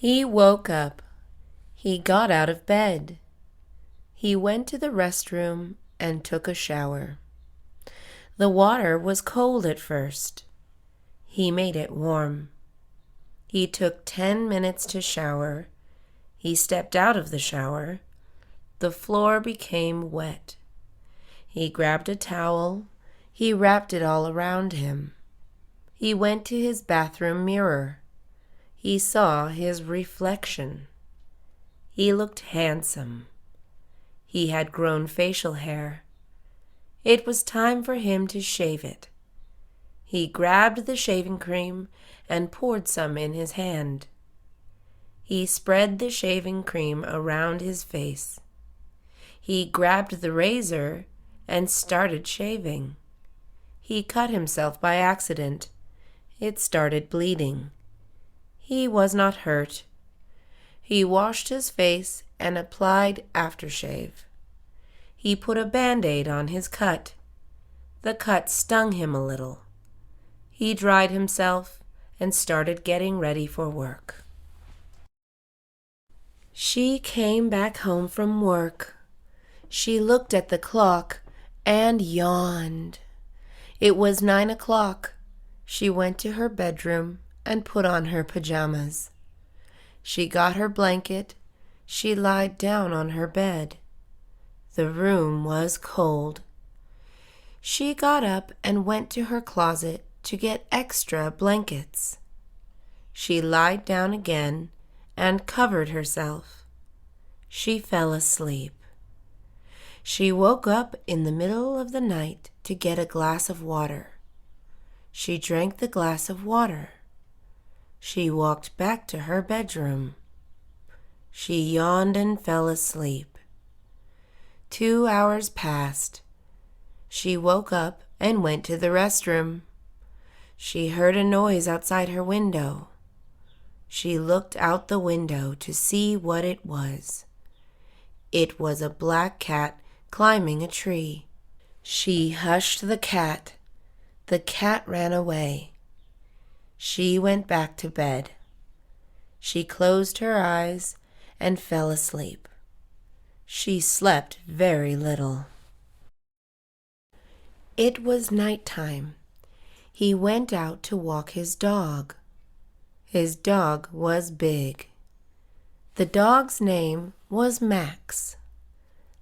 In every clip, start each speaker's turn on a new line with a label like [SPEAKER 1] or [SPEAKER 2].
[SPEAKER 1] He woke up. He got out of bed. He went to the restroom and took a shower. The water was cold at first. He made it warm. He took 10 minutes to shower. He stepped out of the shower. The floor became wet. He grabbed a towel. He wrapped it all around him. He went to his bathroom mirror. He saw his reflection. He looked handsome. He had grown facial hair. It was time for him to shave it. He grabbed the shaving cream and poured some in his hand. He spread the shaving cream around his face. He grabbed the razor and started shaving. He cut himself by accident. It started bleeding. He was not hurt. He washed his face and applied aftershave. He put a Band-Aid on his cut. The cut stung him a little. He dried himself and started getting ready for work. She came back home from work. She looked at the clock and yawned. It was 9 o'clock. She went to her bedroom and put on her pajamas. She got her blanket. She lied down on her bed. The room was cold. She got up and went to her closet to get extra blankets. She lied down again and covered herself. She fell asleep. She woke up in the middle of the night to get a glass of water. She drank the glass of water. She walked back to her bedroom. She yawned and fell asleep. 2 hours passed. She woke up and went to the restroom. She heard a noise outside her window. She looked out the window to see what it was. It was a black cat climbing a tree. She hushed the cat. The cat ran away. She went back to bed. She closed her eyes and fell asleep. She slept very little. It was nighttime. He went out to walk his dog. His dog was big. The dog's name was Max.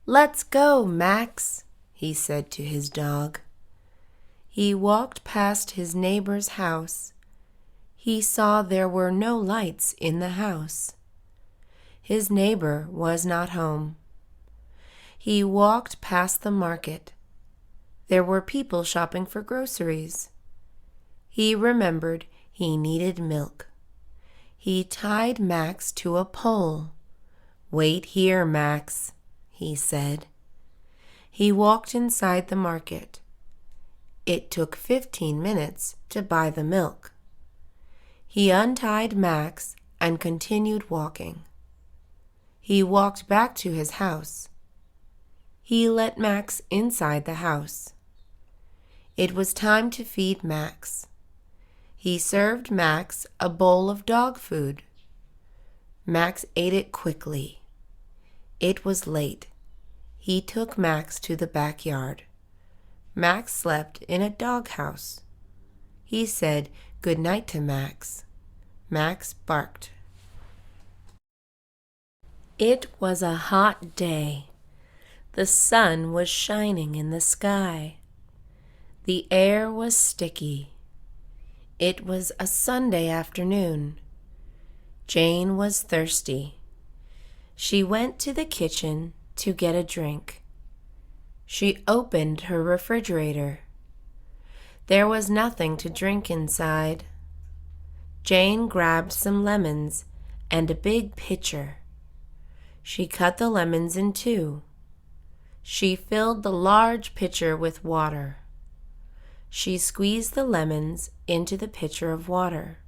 [SPEAKER 1] "Let's go, Max," he said to his dog. He walked past his neighbor's house. He saw there were no lights in the house. His neighbor was not home. He walked past the market. There were people shopping for groceries. He remembered he needed milk. He tied Max to a pole. "Wait here, Max," he said. He walked inside the market. It took 15 minutes to buy the milk. He untied Max and continued walking. He walked back to his house. He let Max inside the house. It was time to feed Max. He served Max a bowl of dog food. Max ate it quickly. It was late. He took Max to the backyard. Max slept in a doghouse. He said good night to Max. Max barked. It was a hot day. The sun was shining in the sky. The air was sticky. It was a Sunday afternoon. Jane was thirsty. She went to the kitchen to get a drink. She opened her refrigerator. There was nothing to drink inside. Jane grabbed some lemons and a big pitcher. She cut the lemons in two. She filled the large pitcher with water. She squeezed the lemons into the pitcher of water.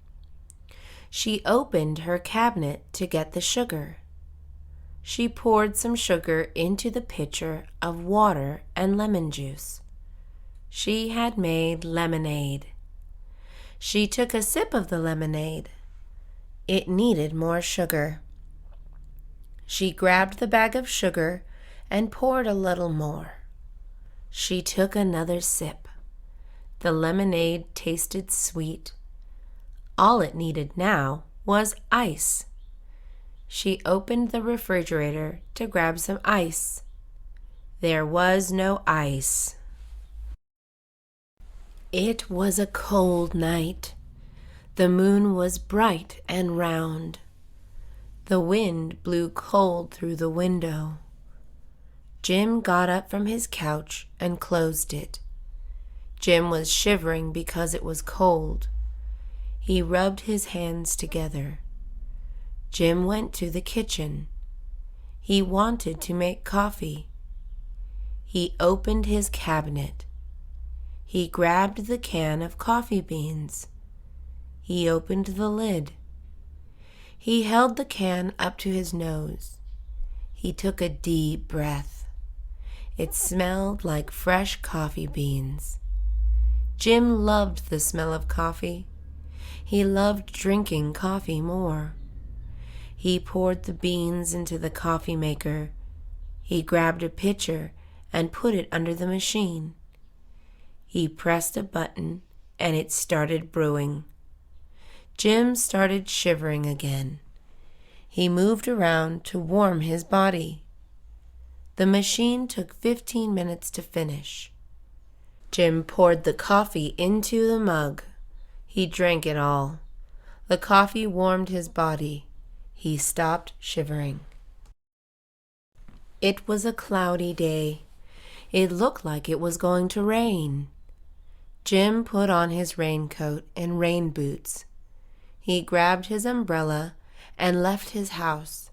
[SPEAKER 1] She opened her cabinet to get the sugar. She poured some sugar into the pitcher of water and lemon juice. She had made lemonade. She took a sip of the lemonade. It needed more sugar. She grabbed the bag of sugar and poured a little more. She took another sip. The lemonade tasted sweet. All it needed now was ice. She opened the refrigerator to grab some ice. There was no ice. It was a cold night. The moon was bright and round. The wind blew cold through the window. Jim got up from his couch and closed it. Jim was shivering because it was cold. He rubbed his hands together. Jim went to the kitchen. He wanted to make coffee. He opened his cabinet. He grabbed the can of coffee beans. He opened the lid. He held the can up to his nose. He took a deep breath. It smelled like fresh coffee beans. Jim loved the smell of coffee. He loved drinking coffee more. He poured the beans into the coffee maker. He grabbed a pitcher and put it under the machine. He pressed a button and it started brewing. Jim started shivering again. He moved around to warm his body. The machine took 15 minutes to finish. Jim poured the coffee into the mug. He drank it all. The coffee warmed his body. He stopped shivering. It was a cloudy day. It looked like it was going to rain. Jim put on his raincoat and rain boots. He grabbed his umbrella and left his house.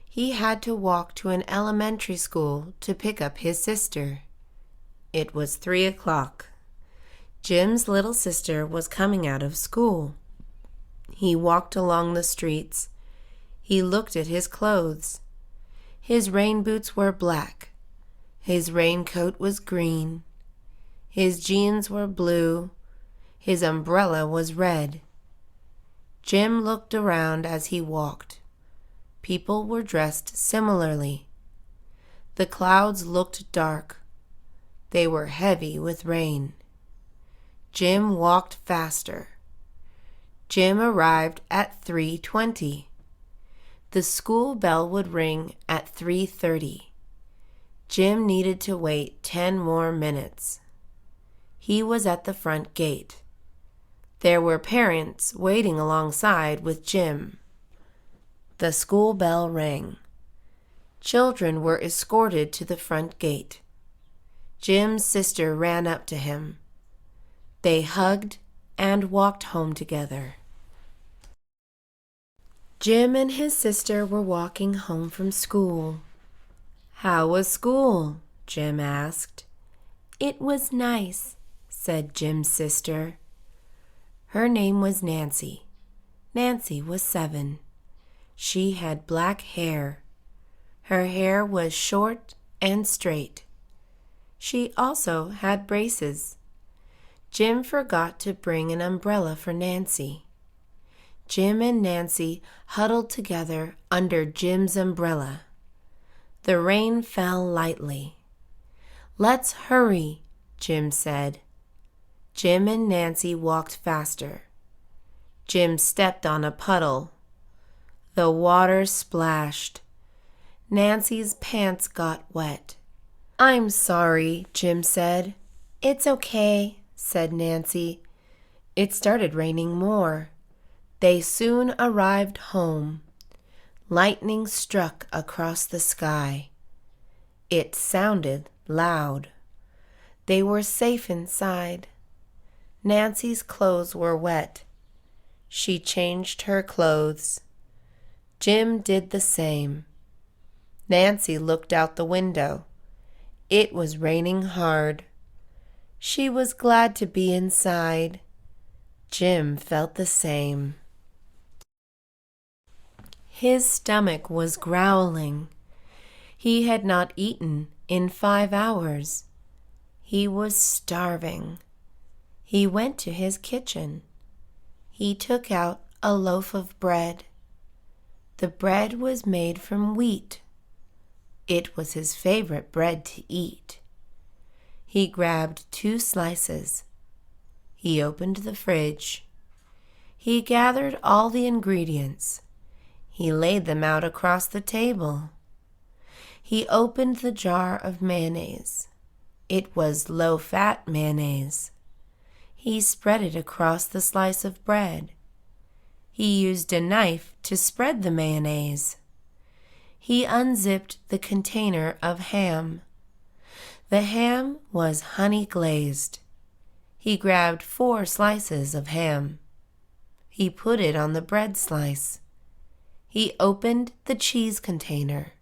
[SPEAKER 1] He had to walk to an elementary school to pick up his sister. It was 3 o'clock. Jim's little sister was coming out of school. He walked along the streets. He looked at his clothes. His rain boots were black. His raincoat was green. His jeans were blue. His umbrella was red. Jim looked around as he walked. People were dressed similarly. The clouds looked dark. They were heavy with rain. Jim walked faster. Jim arrived at 3:20. The school bell would ring at 3:30. Jim needed to wait 10 more minutes. He was at the front gate. There were parents waiting alongside with Jim. The school bell rang. Children were escorted to the front gate. Jim's sister ran up to him. They hugged and walked home together. Jim and his sister were walking home from school. "How was school?" Jim asked. "It was nice," said Jim's sister. Her name was Nancy. Nancy was 7. She had black hair. Her hair was short and straight. She also had braces. Jim forgot to bring an umbrella for Nancy. Jim and Nancy huddled together under Jim's umbrella. The rain fell lightly. "Let's hurry," Jim said. Jim and Nancy walked faster. Jim stepped on a puddle. The water splashed. Nancy's pants got wet. "I'm sorry," Jim said. "It's okay," said Nancy. It started raining more. They soon arrived home. Lightning struck across the sky. It sounded loud. They were safe inside. Nancy's clothes were wet. She changed her clothes. Jim did the same. Nancy looked out the window. It was raining hard. She was glad to be inside. Jim felt the same. His stomach was growling. He had not eaten in 5 hours. He was starving. He went to his kitchen. He took out a loaf of bread. The bread was made from wheat. It was his favorite bread to eat. He grabbed 2 slices. He opened the fridge. He gathered all the ingredients. He laid them out across the table. He opened the jar of mayonnaise. It was low-fat mayonnaise. He spread it across the slice of bread. He used a knife to spread the mayonnaise. He unzipped the container of ham. The ham was honey glazed. He grabbed 4 slices of ham. He put it on the bread slice. He opened the cheese container.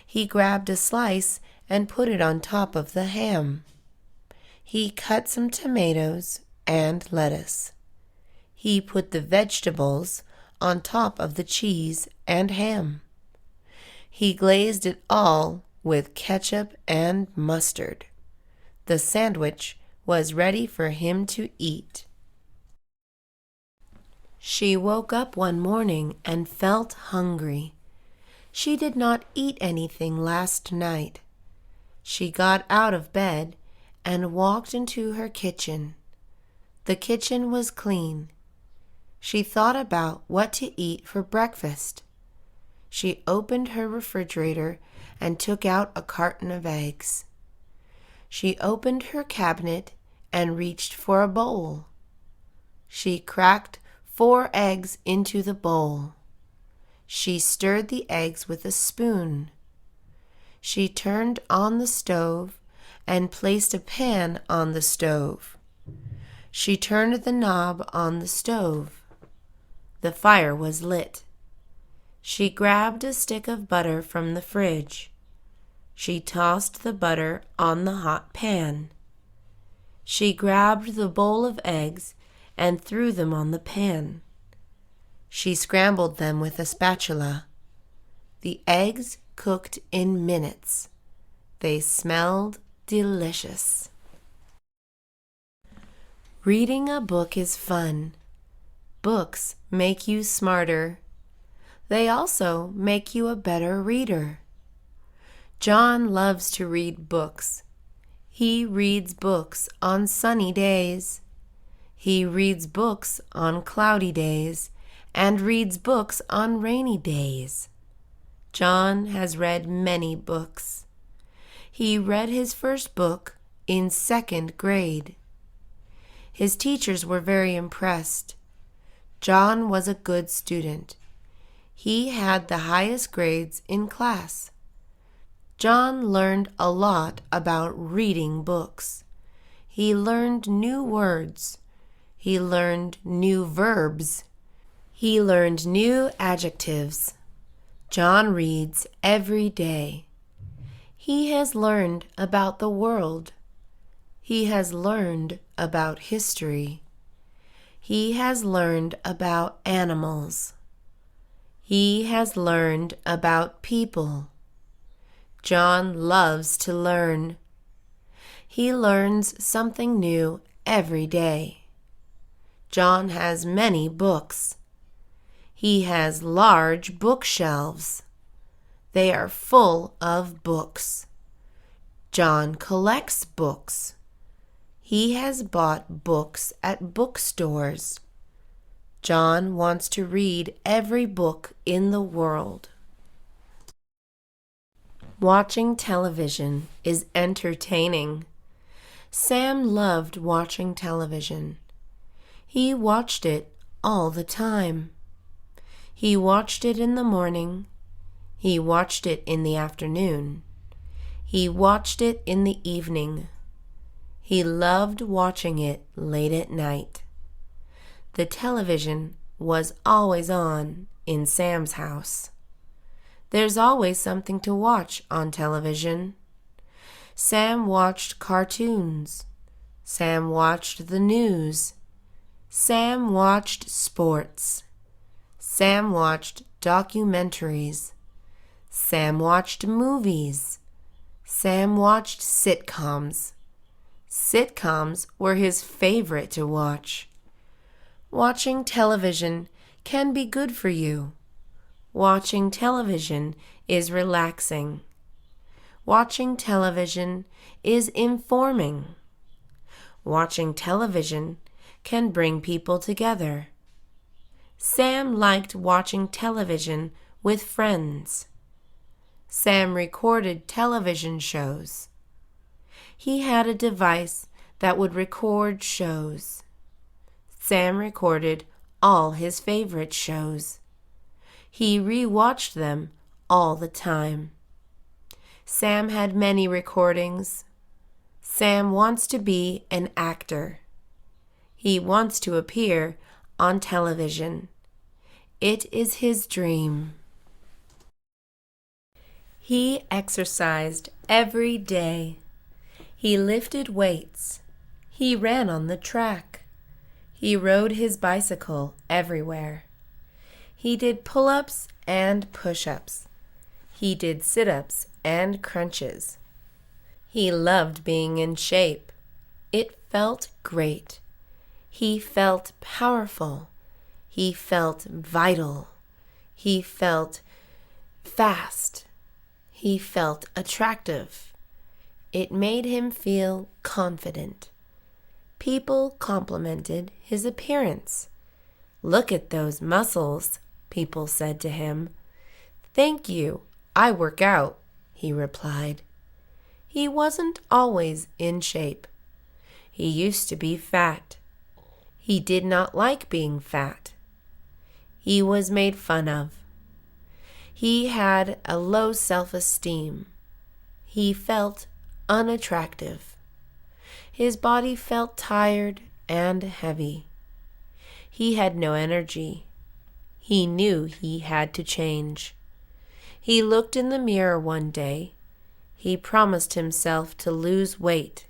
[SPEAKER 1] He grabbed a slice and put it on top of the ham. He cut some tomatoes and lettuce. He put the vegetables on top of the cheese and ham. He glazed it all with ketchup and mustard. The sandwich was ready for him to eat. She woke up one morning and felt hungry. She did not eat anything last night. She got out of bed and walked into her kitchen. The kitchen was clean. She thought about what to eat for breakfast. She opened her refrigerator and took out a carton of eggs. She opened her cabinet and reached for a bowl. She cracked 4 eggs into the bowl. She stirred the eggs with a spoon. She turned on the stove and placed a pan on the stove. She turned the knob on the stove. The fire was lit. She grabbed a stick of butter from the fridge. She tossed the butter on the hot pan. She grabbed the bowl of eggs and threw them on the pan. She scrambled them with a spatula. The eggs cooked in minutes. They smelled delicious. Reading a book is fun. Books make you smarter. They also make you a better reader. John loves to read books. He reads books on sunny days. He reads books on cloudy days and reads books on rainy days. John has read many books. He read his first book in 2nd grade. His teachers were very impressed. John was a good student. He had the highest grades in class. John learned a lot about reading books. He learned new words. He learned new verbs. He learned new adjectives. John reads every day. He has learned about the world. He has learned about history. He has learned about animals. He has learned about people. John loves to learn. He learns something new every day. John has many books. He has large bookshelves. They are full of books. John collects books. He has bought books at bookstores. John wants to read every book in the world. Watching television is entertaining. Sam loved watching television. He watched it all the time. He watched it in the morning. He watched it in the afternoon. He watched it in the evening. He loved watching it late at night. The television was always on in Sam's house. There's always something to watch on television. Sam watched cartoons. Sam watched the news. Sam watched sports. Sam watched documentaries. Sam watched movies. Sam watched sitcoms. Sitcoms were his favorite to watch. Watching television can be good for you. Watching television is relaxing. Watching television is informing. Watching television can bring people together. Sam liked watching television with friends. Sam recorded television shows. He had a device that would record shows. Sam recorded all his favorite shows. He re-watched them all the time. Sam had many recordings. Sam wants to be an actor. He wants to appear on television. It is his dream. He exercised every day. He lifted weights. He ran on the track. He rode his bicycle everywhere. He did pull-ups and push-ups. He did sit-ups and crunches. He loved being in shape. It felt great. He felt powerful. He felt vital. He felt fast. He felt attractive. It made him feel confident. People complimented his appearance. "Look at those muscles," people said to him. "Thank you, I work out," he replied. He wasn't always in shape. He used to be fat. He did not like being fat. He was made fun of. He had a low self-esteem. He felt unattractive. His body felt tired and heavy. He had no energy. He knew he had to change. He looked in the mirror one day. He promised himself to lose weight.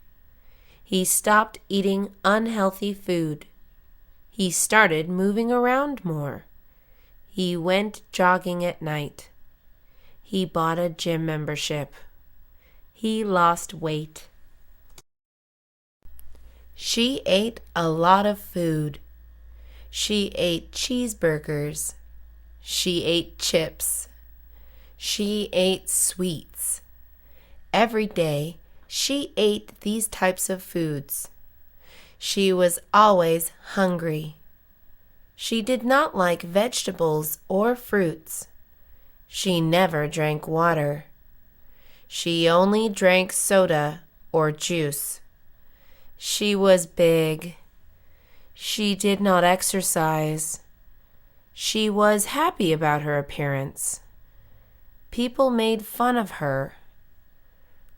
[SPEAKER 1] He stopped eating unhealthy food. He started moving around more. He went jogging at night. He bought a gym membership. He lost weight. She ate a lot of food. She ate cheeseburgers. She ate chips. She ate sweets. Every day, she ate these types of foods. She was always hungry. She did not like vegetables or fruits. She never drank water. She only drank soda or juice. She was big. She did not exercise. She was happy about her appearance. People made fun of her.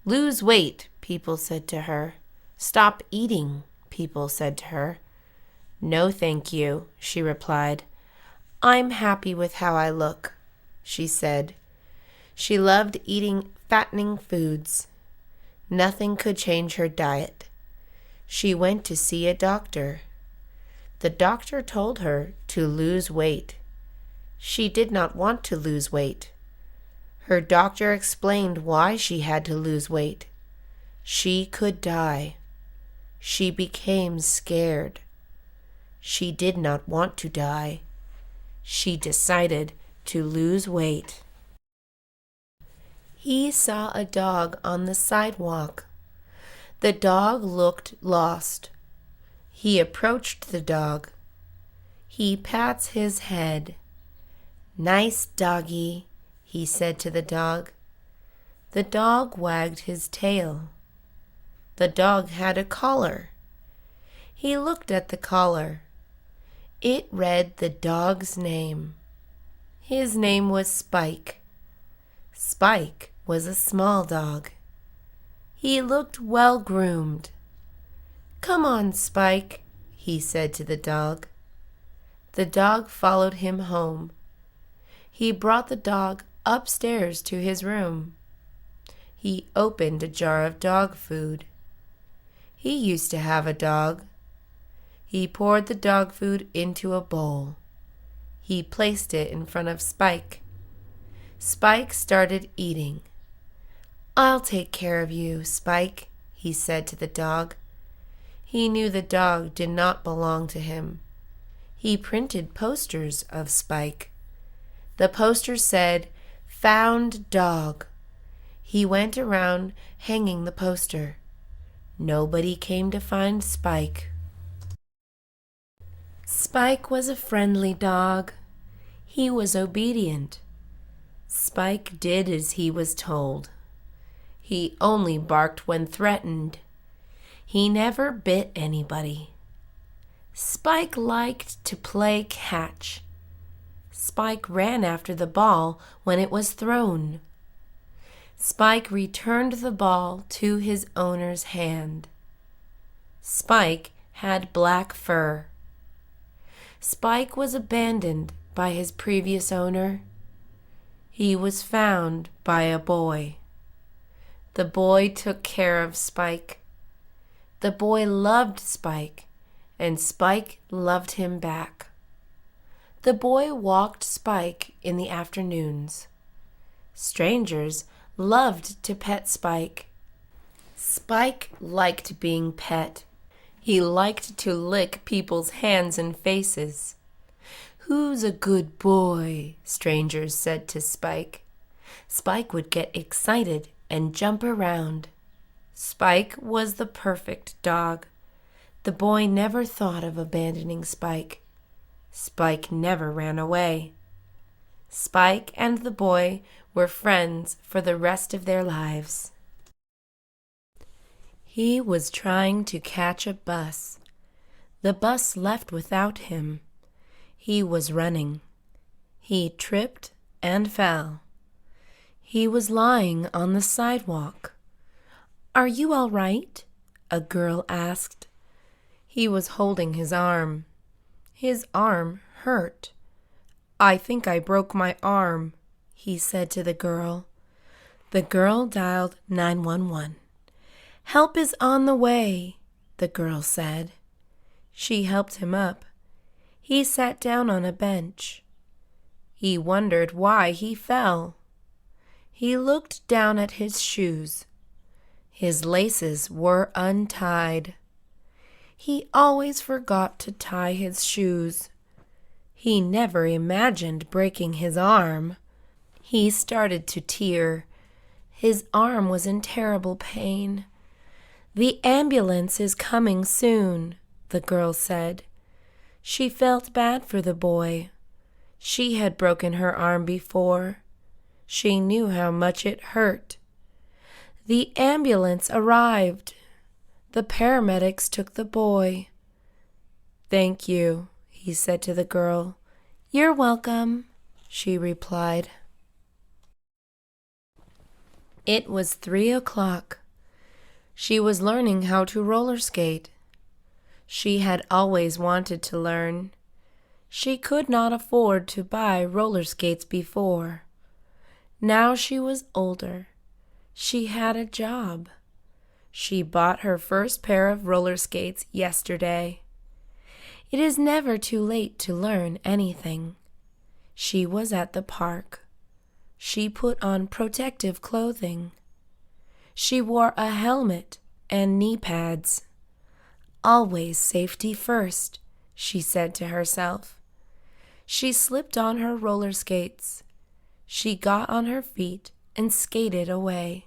[SPEAKER 1] "Lose weight," people said to her. "Stop eating," people said to her. "No, thank you," she replied. "I'm happy with how I look," she said. She loved eating fattening foods. Nothing could change her diet. She went to see a doctor. The doctor told her to lose weight. She did not want to lose weight. Her doctor explained why she had to lose weight. She could die. She became scared. She did not want to die. She decided to lose weight. He saw a dog on the sidewalk. The dog looked lost. He approached the dog. He pats his head. "Nice doggy," he said to the dog. The dog wagged his tail. The dog had a collar. He looked at the collar. It read the dog's name. His name was Spike. Spike was a small dog. He looked well-groomed. "Come on, Spike," he said to the dog. The dog followed him home. He brought the dog upstairs to his room. He opened a jar of dog food. He used to have a dog. He poured the dog food into a bowl. He placed it in front of Spike. Spike started eating. "I'll take care of you, Spike," he said to the dog. He knew the dog did not belong to him. He printed posters of Spike. The poster said, "Found dog." He went around hanging the poster. Nobody came to find Spike. Spike was a friendly dog. He was obedient. Spike did as he was told. He only barked when threatened. He never bit anybody. Spike liked to play catch. Spike ran after the ball when it was thrown. Spike returned the ball to his owner's hand. Spike had black fur. Spike was abandoned by his previous owner. He was found by a boy. The boy took care of Spike. The boy loved Spike, and Spike loved him back. The boy walked Spike in the afternoons. Strangers loved to pet Spike. Spike liked being pet. He liked to lick people's hands and faces. "Who's a good boy?" strangers said to Spike. Spike would get excited and jump around. Spike was the perfect dog. The boy never thought of abandoning Spike. Spike never ran away. Spike and the boy were friends for the rest of their lives. He was trying to catch a bus. The bus left without him. He was running. He tripped and fell. He was lying on the sidewalk. "Are you all right?" a girl asked. He was holding his arm. His arm hurt. "I think I broke my arm," he said to the girl. The girl dialed 911. "Help is on the way," the girl said. She helped him up. He sat down on a bench. He wondered why he fell. He looked down at his shoes. His laces were untied. He always forgot to tie his shoes. He never imagined breaking his arm. He started to tear. His arm was in terrible pain. "The ambulance is coming soon," the girl said. She felt bad for the boy. She had broken her arm before. She knew how much it hurt. The ambulance arrived. The paramedics took the boy. "Thank you," he said to the girl. "You're welcome," she replied. It was 3 o'clock. She was learning how to roller skate. She had always wanted to learn. She could not afford to buy roller skates before. Now she was older. She had a job. She bought her first pair of roller skates yesterday. It is never too late to learn anything. She was at the park. She put on protective clothing. She wore a helmet and knee pads. "Always safety first," she said to herself. She slipped on her roller skates. She got on her feet and skated away.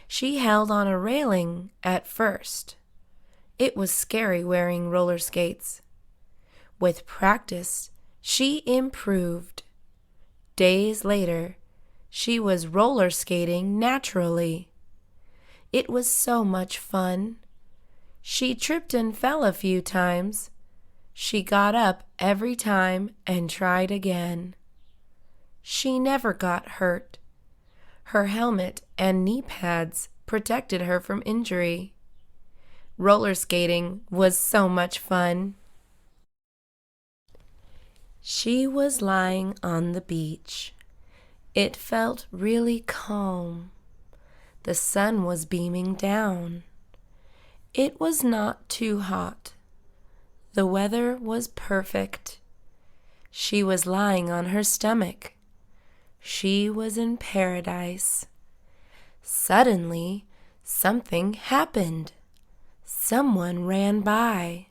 [SPEAKER 1] She held on a railing at first. It was scary wearing roller skates. With practice, she improved. Days later, she was roller skating naturally. It was so much fun. She tripped and fell a few times. She got up every time and tried again. She never got hurt. Her helmet and knee pads protected her from injury. Roller skating was so much fun. She was lying on the beach. It felt really calm. The sun was beaming down. It was not too hot. The weather was perfect. She was lying on her stomach. She was in paradise. Suddenly, something happened. Someone ran by.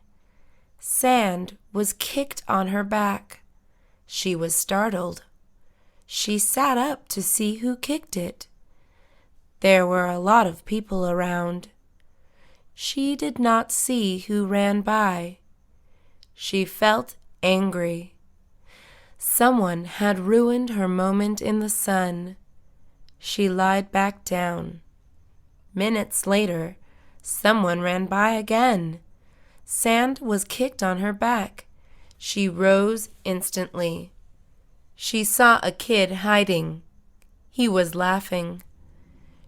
[SPEAKER 1] Sand was kicked on her back. She was startled. She sat up to see who kicked it. There were a lot of people around. She did not see who ran by. She felt angry. Someone had ruined her moment in the sun. She lied back down. Minutes later, someone ran by again. Sand was kicked on her back. She rose instantly. She saw a kid hiding. He was laughing.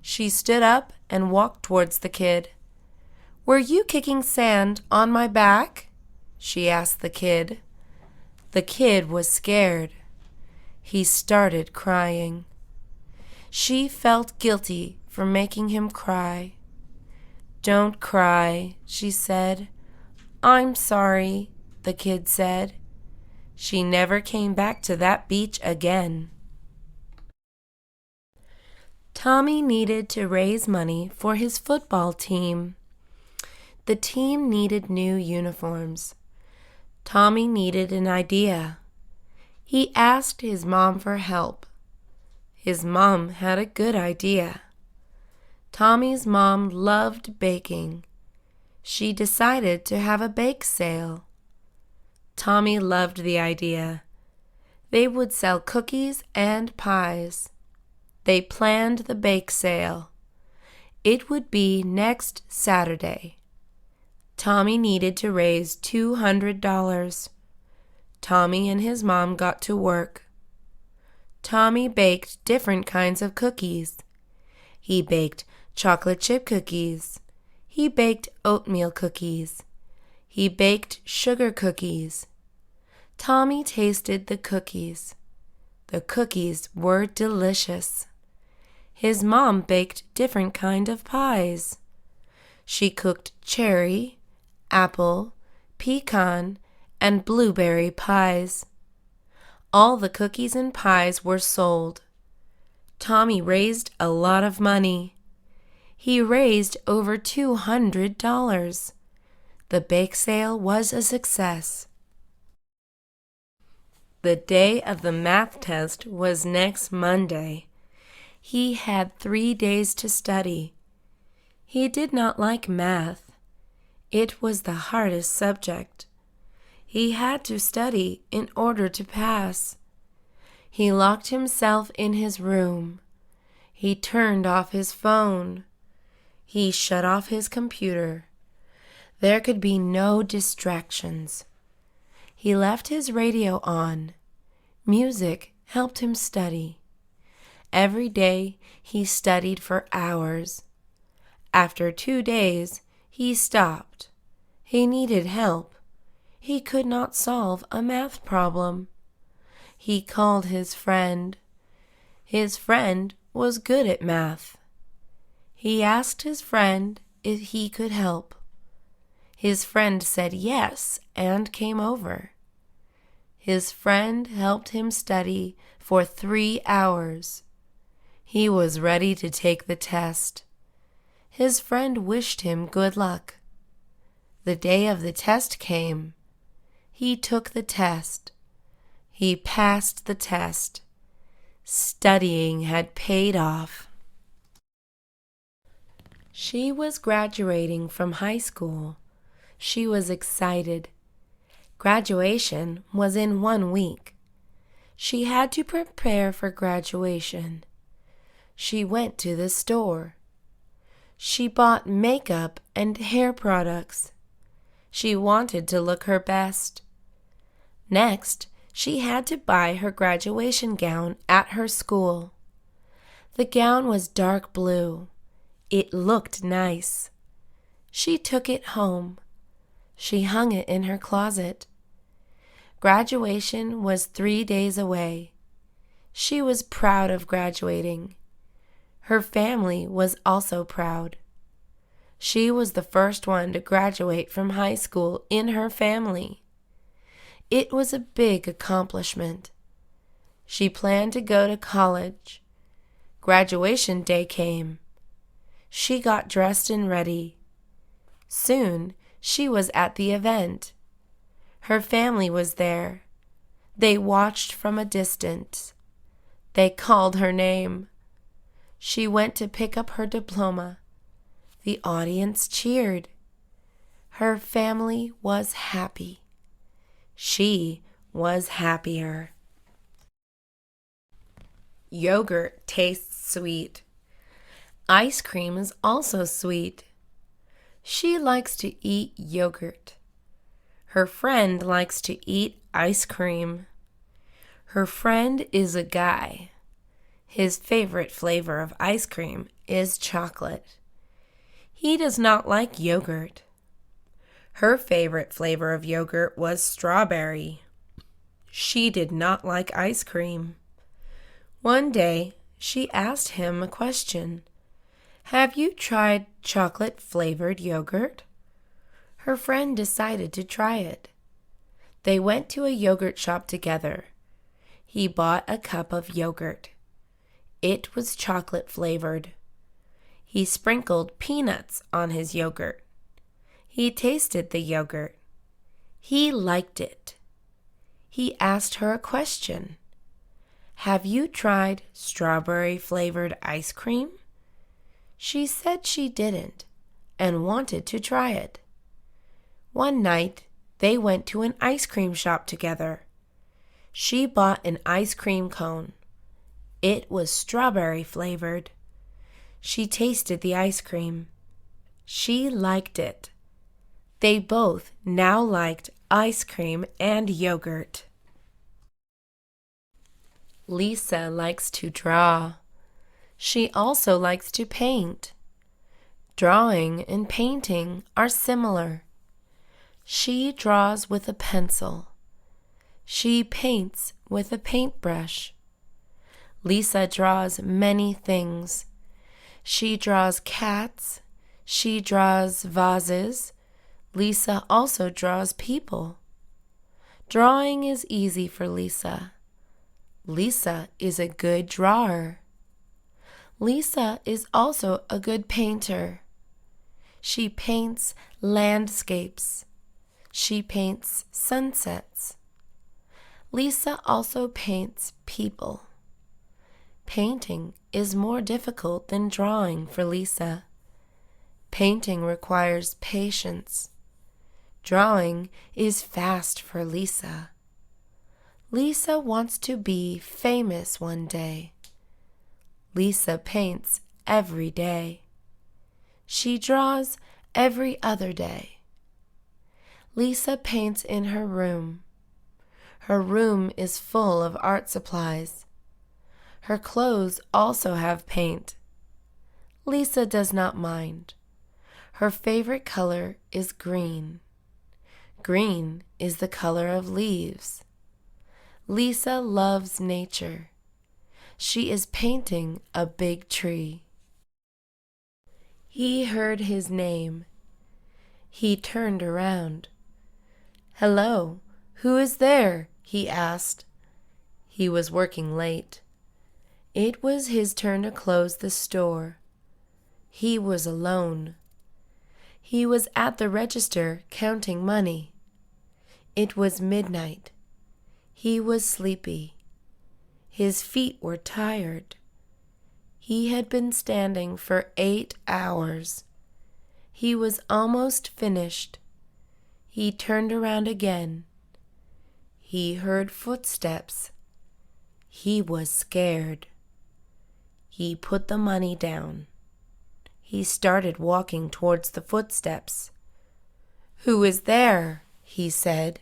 [SPEAKER 1] She stood up and walked towards the kid. "Were you kicking sand on my back?" she asked the kid. The kid was scared. He started crying. She felt guilty for making him cry. "Don't cry," she said. "I'm sorry," the kid said. She never came back to that beach again. Tommy needed to raise money for his football team. The team needed new uniforms. Tommy needed an idea. He asked his mom for help. His mom had a good idea. Tommy's mom loved baking. She decided to have a bake sale. Tommy loved the idea. They would sell cookies and pies. They planned the bake sale. It would be next Saturday. Tommy needed to raise $200. Tommy and his mom got to work. Tommy baked different kinds of cookies. He baked chocolate chip cookies. He baked oatmeal cookies. He baked sugar cookies. Tommy tasted the cookies. The cookies were delicious. His mom baked different kinds of pies. She cooked cherry, apple, pecan, and blueberry pies. All the cookies and pies were sold. Tommy raised a lot of money. He raised over $200. The bake sale was a success. The day of the math test was next Monday. He had 3 days to study. He did not like math. It was the hardest subject. He had to study in order to pass. He locked himself in his room. He turned off his phone. He shut off his computer. There could be no distractions. He left his radio on. Music helped him study. Every day he studied for hours. After 2 days, he stopped. He needed help. He could not solve a math problem. He called his friend. His friend was good at math. He asked his friend if he could help. His friend said yes and came over. His friend helped him study for 3 hours. He was ready to take the test. His friend wished him good luck. The day of the test came. He took the test. He passed the test. Studying had paid off. She was graduating from high school. She was excited. Graduation was in 1 week. She had to prepare for graduation. She went to the store. She bought makeup and hair products. She wanted to look her best. Next, she had to buy her graduation gown at her school. The gown was dark blue. It looked nice. She took it home. She hung it in her closet. Graduation was 3 days away. She was proud of graduating. Her family was also proud. She was the first one to graduate from high school in her family. It was a big accomplishment. She planned to go to college. Graduation day came. She got dressed and ready. Soon, she was at the event. Her family was there. They watched from a distance. They called her name. She went to pick up her diploma. The audience cheered. Her family was happy. She was happier. Yogurt tastes sweet. Ice cream is also sweet. She likes to eat yogurt. Her friend likes to eat ice cream. Her friend is a guy. His favorite flavor of ice cream is chocolate. He does not like yogurt. Her favorite flavor of yogurt was strawberry. She did not like ice cream. One day, she asked him a question. Have you tried chocolate-flavored yogurt? Her friend decided to try it. They went to a yogurt shop together. He bought a cup of yogurt. It was chocolate-flavored. He sprinkled peanuts on his yogurt. He tasted the yogurt. He liked it. He asked her a question. Have you tried strawberry-flavored ice cream? She said she didn't and wanted to try it. One night, they went to an ice cream shop together. She bought an ice cream cone. It was strawberry-flavored. She tasted the ice cream. She liked it. They both now liked ice cream and yogurt. Lisa likes to draw. She also likes to paint. Drawing and painting are similar. She draws with a pencil. She paints with a paintbrush. Lisa draws many things. She draws cats. She draws vases. Lisa also draws people. Drawing is easy for Lisa. Lisa is a good drawer. Lisa is also a good painter. She paints landscapes. She paints sunsets. Lisa also paints people. Painting is more difficult than drawing for Lisa. Painting requires patience. Drawing is fast for Lisa. Lisa wants to be famous one day. Lisa paints every day. She draws every other day. Lisa paints in her room. Her room is full of art supplies. Her clothes also have paint. Lisa does not mind. Her favorite color is green. Green is the color of leaves. Lisa loves nature. She is painting a big tree. He heard his name. He turned around. "Hello, who is there?" he asked. He was working late. It was his turn to close the store. He was alone. He was at the register counting money. It was midnight. He was sleepy. His feet were tired. He had been standing for 8 hours. He was almost finished. He turned around again. He heard footsteps. He was scared. He put the money down. He started walking towards the footsteps. "Who is there?" he said.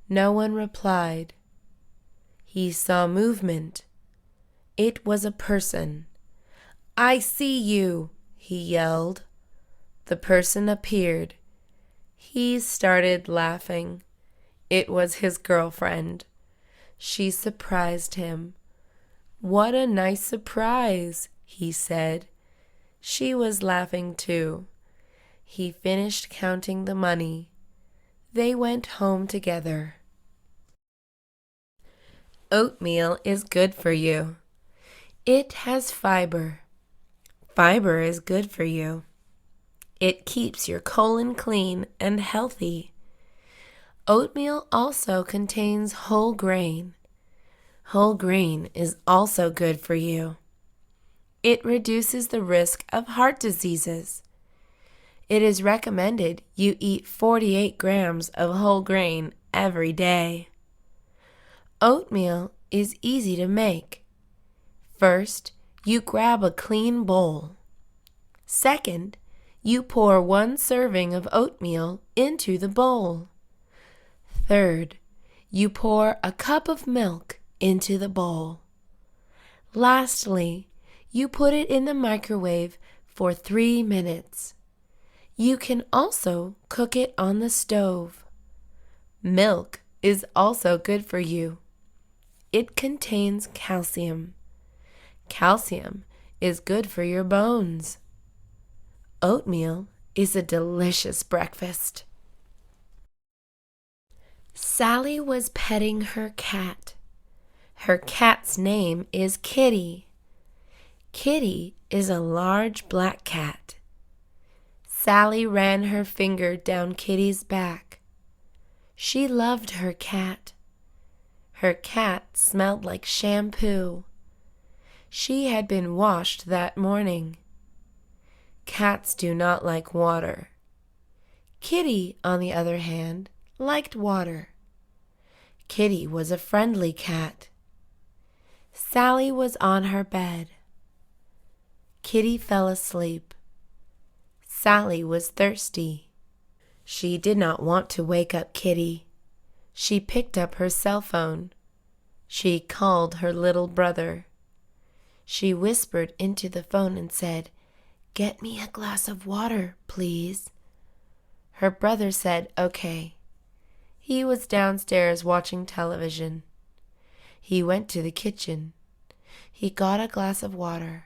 [SPEAKER 1] No one replied. He saw movement. It was a person. "I see you," he yelled. The person appeared. He started laughing. It was his girlfriend. She surprised him. "What a nice surprise," he said. She was laughing too. He finished counting the money. They went home together. Oatmeal is good for you. It has fiber. Fiber is good for you. It keeps your colon clean and healthy. Oatmeal also contains whole grain. Whole grain is also good for you. It reduces the risk of heart diseases. It is recommended you eat 48 grams of whole grain every day. Oatmeal is easy to make. First, you grab a clean bowl. Second, you pour 1 serving of oatmeal into the bowl. Third, you pour a cup of milk into the bowl. Lastly, you put it in the microwave for 3 minutes. You can also cook it on the stove. Milk is also good for you. It contains calcium. Calcium is good for your bones. Oatmeal is a delicious breakfast. Sally was petting her cat. Her cat's name is Kitty. Kitty is a large black cat. Sally ran her finger down Kitty's back. She loved her cat. Her cat smelled like shampoo. She had been washed that morning. Cats do not like water. Kitty, on the other hand, liked water. Kitty was a friendly cat. Sally was on her bed. Kitty fell asleep. Sally was thirsty. She did not want to wake up Kitty. She picked up her cell phone. She called her little brother. She whispered into the phone and said, "Get me a glass of water, please." Her brother said, "Okay." He was downstairs watching television. He went to the kitchen. He got a glass of water.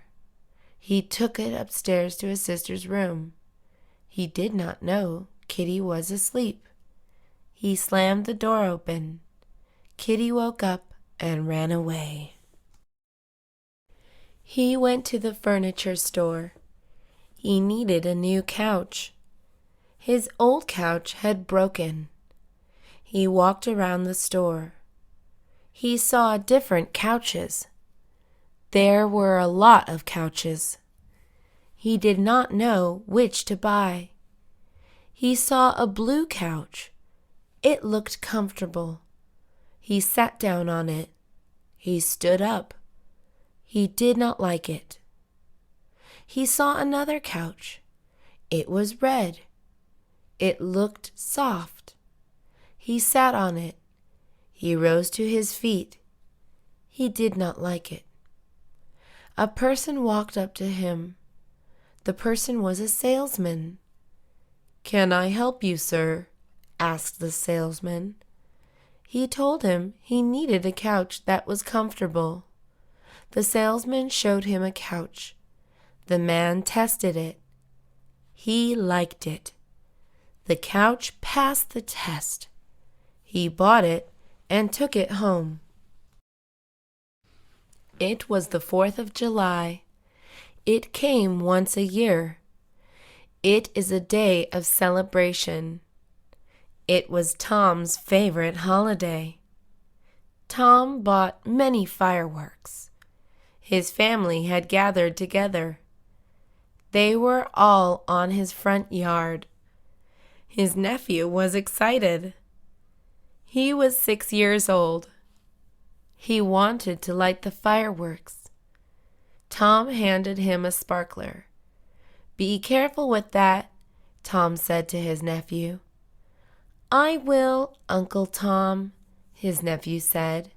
[SPEAKER 1] He took it upstairs to his sister's room. He did not know Kitty was asleep. He slammed the door open. Kitty woke up and ran away. He went to the furniture store. He needed a new couch. His old couch had broken. He walked around the store. He saw different couches. There were a lot of couches. He did not know which to buy. He saw a blue couch. It looked comfortable. He sat down on it. He stood up. He did not like it. He saw another couch. It was red. It looked soft. He sat on it. He rose to his feet. He did not like it. A person walked up to him. The person was a salesman. "Can I help you, sir?" asked the salesman. He told him he needed a couch that was comfortable. The salesman showed him a couch. The man tested it. He liked it. The couch passed the test. He bought it and took it home. It was the 4th of July. It came once a year. It is a day of celebration. It was Tom's favorite holiday. Tom bought many fireworks. His family had gathered together. They were all on his front yard. His nephew was excited. He was 6 years old. He wanted to light the fireworks. Tom handed him a sparkler. "Be careful with that," Tom said to his nephew. "I will, Uncle Tom," his nephew said.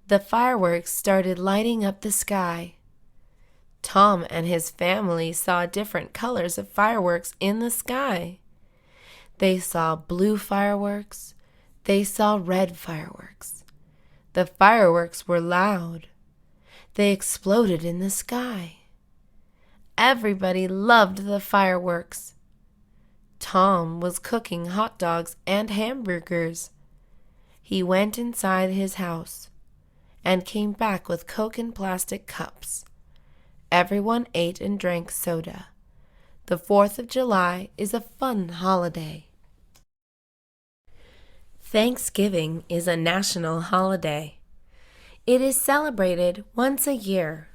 [SPEAKER 1] The fireworks started lighting up the sky. Tom and his family saw different colors of fireworks in the sky. They saw blue fireworks. They saw red fireworks. The fireworks were loud. They exploded in the sky. Everybody loved the fireworks. Tom was cooking hot dogs and hamburgers. He went inside his house and came back with Coke in plastic cups. Everyone ate and drank soda. The 4th of July is a fun holiday. Thanksgiving is a national holiday. It is celebrated once a year.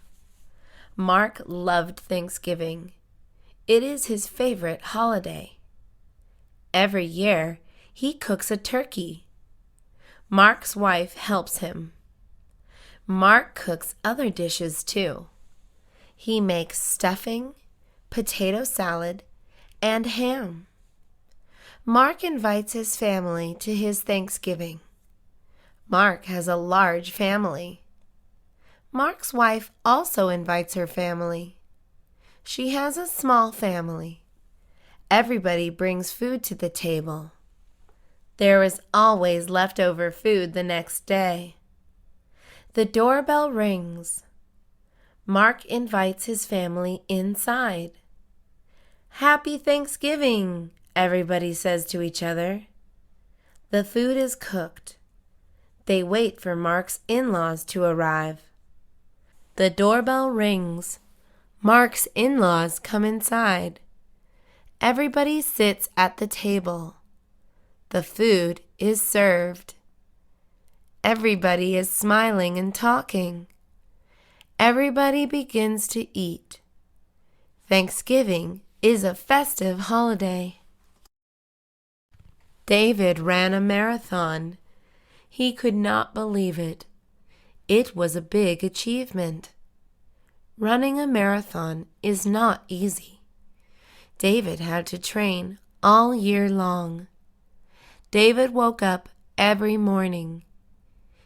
[SPEAKER 1] Mark loved Thanksgiving. It is his favorite holiday. Every year, he cooks a turkey. Mark's wife helps him. Mark cooks other dishes too. He makes stuffing, potato salad, and ham. Mark invites his family to his Thanksgiving. Mark has a large family. Mark's wife also invites her family. She has a small family. Everybody brings food to the table. There is always leftover food the next day. The doorbell rings. Mark invites his family inside. "Happy Thanksgiving," everybody says to each other. The food is cooked. They wait for Mark's in-laws to arrive. The doorbell rings. Mark's in-laws come inside. Everybody sits at the table. The food is served. Everybody is smiling and talking. Everybody begins to eat. Thanksgiving is a festive holiday. David ran a marathon. He could not believe it. It was a big achievement. Running a marathon is not easy. David had to train all year long. David woke up every morning.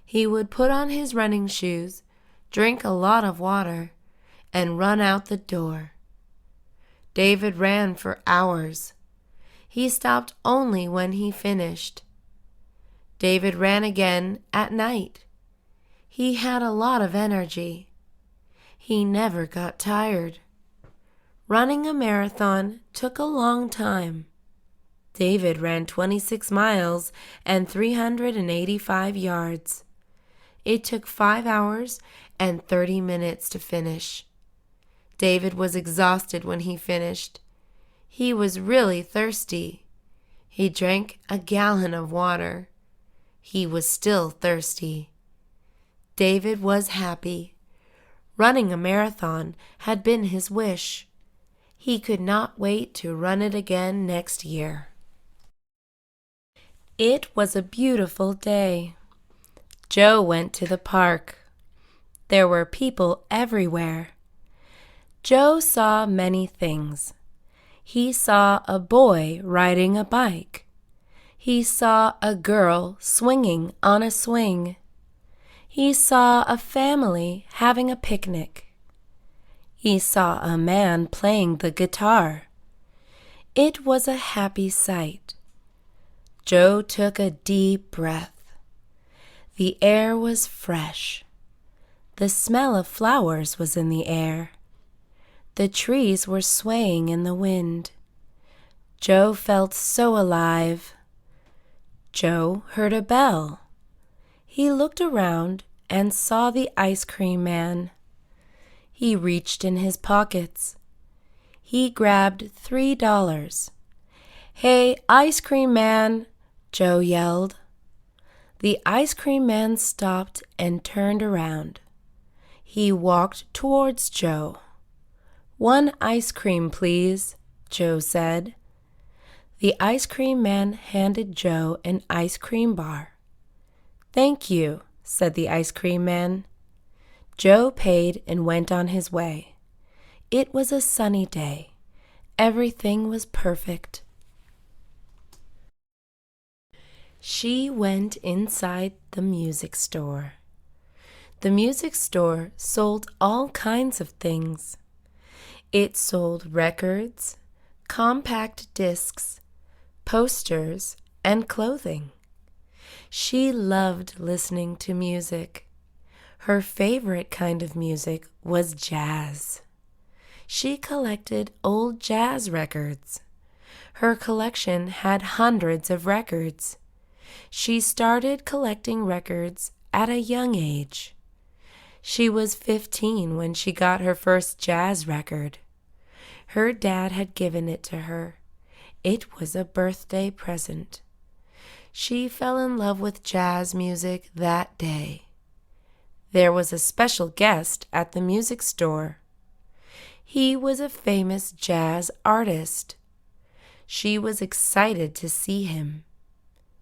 [SPEAKER 1] He would put on his running shoes, drink a lot of water, and run out the door. David ran for hours. He stopped only when he finished. David ran again at night. He had a lot of energy. He never got tired. Running a marathon took a long time. David ran 26 miles and 385 yards. It took 5 hours and 30 minutes to finish. David was exhausted when he finished. He was really thirsty. He drank a gallon of water. He was still thirsty. David was happy. Running a marathon had been his wish. He could not wait to run it again next year. It was a beautiful day. Joe went to the park. There were people everywhere. Joe saw many things. He saw a boy riding a bike. He saw a girl swinging on a swing. He saw a family having a picnic. He saw a man playing the guitar. It was a happy sight. Joe took a deep breath. The air was fresh. The smell of flowers was in the air. The trees were swaying in the wind. Joe felt so alive. Joe heard a bell. He looked around and saw the ice cream man. He reached in his pockets. He grabbed $3. "Hey, ice cream man!" Joe yelled. The ice cream man stopped and turned around. He walked towards Joe. "1 ice cream, please," Joe said. The ice cream man handed Joe an ice cream bar. "Thank you," said the ice cream man. Joe paid and went on his way. It was a sunny day. Everything was perfect. She went inside the music store. The music store sold all kinds of things. It sold records, compact discs, posters, and clothing. She loved listening to music. Her favorite kind of music was jazz. She collected old jazz records. Her collection had hundreds of records. She started collecting records at a young age. She was 15 when she got her first jazz record. Her dad had given it to her. It was a birthday present. She fell in love with jazz music that day. There was a special guest at the music store. He was a famous jazz artist. She was excited to see him.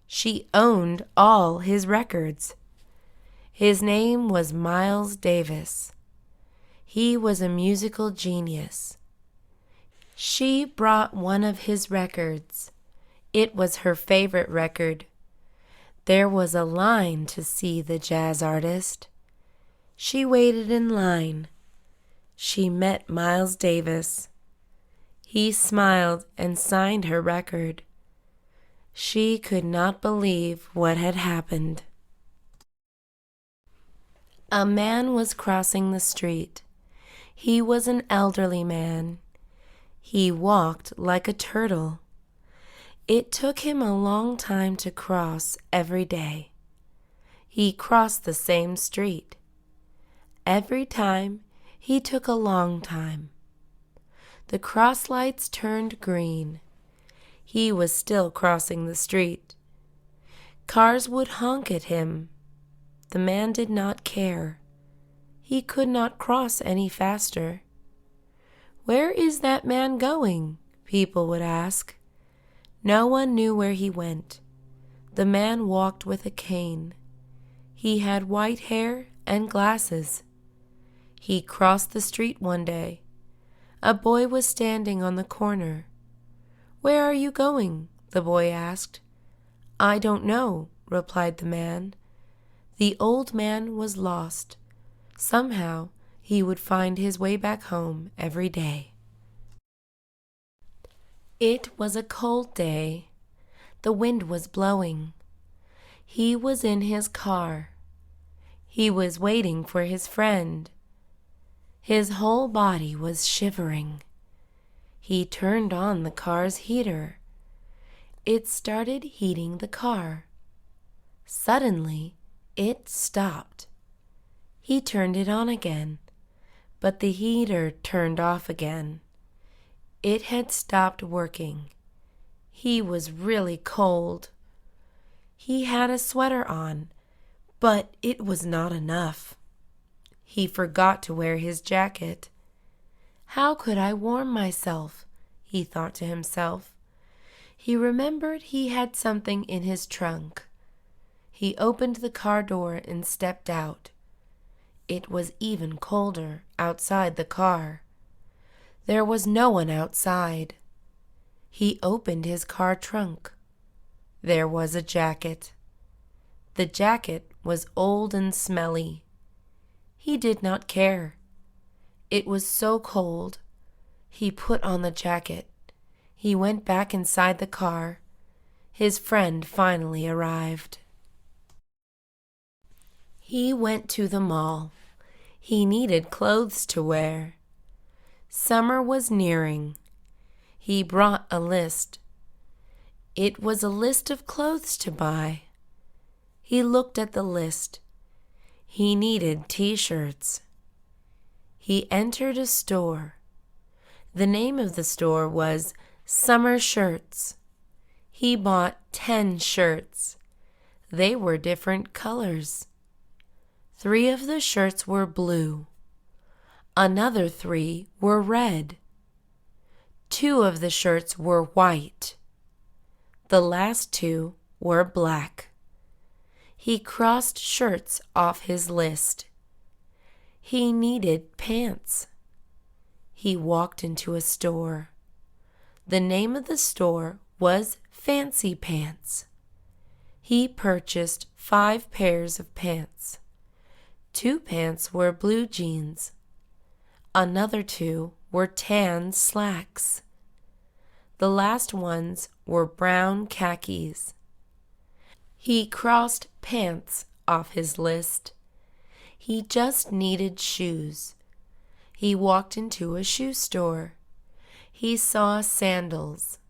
[SPEAKER 1] She owned all his records. His name was Miles Davis. He was a musical genius. She brought one of his records. It was her favorite record. There was a line to see the jazz artist. She waited in line. She met Miles Davis. He smiled and signed her record. She could not believe what had happened. A man was crossing the street. He was an elderly man. He walked like a turtle. It took him a long time to cross every day. He crossed the same street. Every time he took a long time. The cross lights turned green. He was still crossing the street. Cars would honk at him. The man did not care. He could not cross any faster. "Where is that man going?" people would ask. No one knew where he went. The man walked with a cane. He had white hair and glasses. He crossed the street one day. A boy was standing on the corner. "Where are you going?" the boy asked. "I don't know," replied the man. The old man was lost. Somehow he would find his way back home every day. It was a cold day. The wind was blowing. He was in his car. He was waiting for his friend. His whole body was shivering. He turned on the car's heater. It started heating the car. Suddenly, it stopped. He turned it on again, but the heater turned off again. It had stopped working. He was really cold. He had a sweater on, but it was not enough. He forgot to wear his jacket. "How could I warm myself?" he thought to himself. He remembered he had something in his trunk. He opened the car door and stepped out. It was even colder outside the car. There was no one outside. He opened his car trunk. There was a jacket. The jacket was old and smelly. He did not care. It was so cold. He put on the jacket. He went back inside the car. His friend finally arrived. He went to the mall. He needed clothes to wear. Summer was nearing. He brought a list. It was a list of clothes to buy. He looked at the list. He needed t-shirts. He entered a store. The name of the store was Summer Shirts. He bought 10 shirts. They were different colors. 3 of the shirts were blue. Another 3 were red. 2 of the shirts were white. The last 2 were black. He crossed shirts off his list. He needed pants. He walked into a store. The name of the store was Fancy Pants. He purchased 5 pairs of pants. 2 pants were blue jeans. Another 2 were tan slacks. The last ones were brown khakis. He crossed pants off his list. He just needed shoes. He walked into a shoe store. He saw sandals.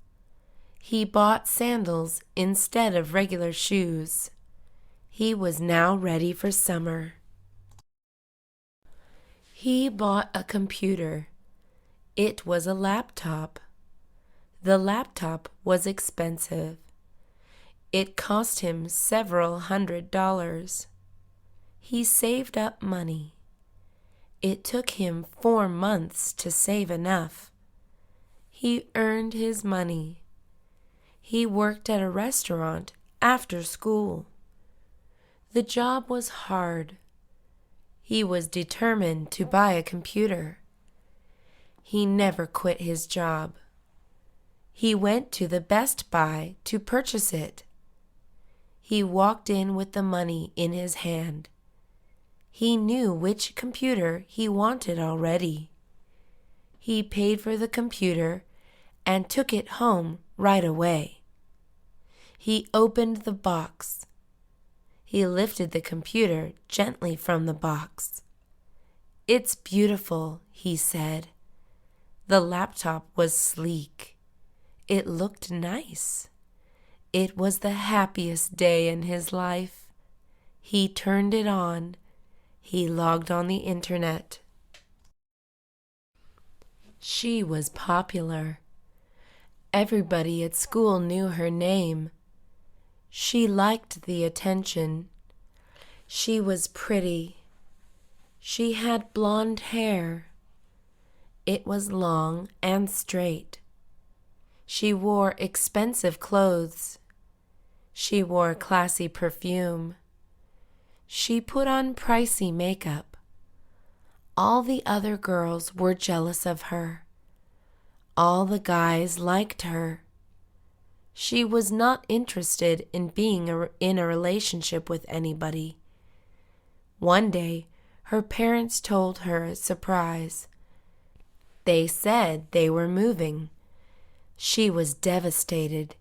[SPEAKER 1] He bought sandals instead of regular shoes. He was now ready for summer. He bought a computer. It was a laptop. The laptop was expensive. It cost him several $100s. He saved up money. It took him 4 months to save enough. He earned his money. He worked at a restaurant after school. The job was hard. He was determined to buy a computer. He never quit his job. He went to the Best Buy to purchase it. He walked in with the money in his hand. He knew which computer he wanted already. He paid for the computer and took it home right away. He opened the box. He lifted the computer gently from the box. "It's beautiful," he said. The laptop was sleek. It looked nice. It was the happiest day in his life. He turned it on. He logged on the internet. She was popular. Everybody at school knew her name. She liked the attention. She was pretty. She had blonde hair. It was long and straight. She wore expensive clothes. She wore classy perfume. She put on pricey makeup. All the other girls were jealous of her. All the guys liked her. She was not interested in being in a relationship with anybody. One day, her parents told her a surprise. They said they were moving. She was devastated.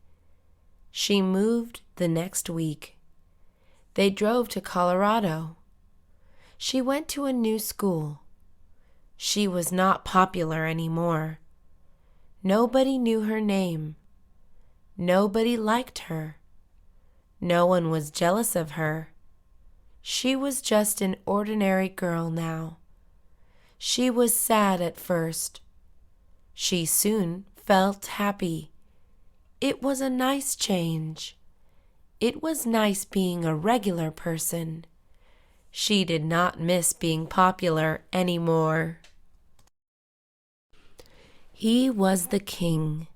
[SPEAKER 1] She moved the next week. They drove to Colorado. She went to a new school. She was not popular anymore. Nobody knew her name. Nobody liked her. No one was jealous of her. She was just an ordinary girl now. She was sad at first. She soon felt happy. It was a nice change. It was nice being a regular person. She did not miss being popular anymore. He was the king.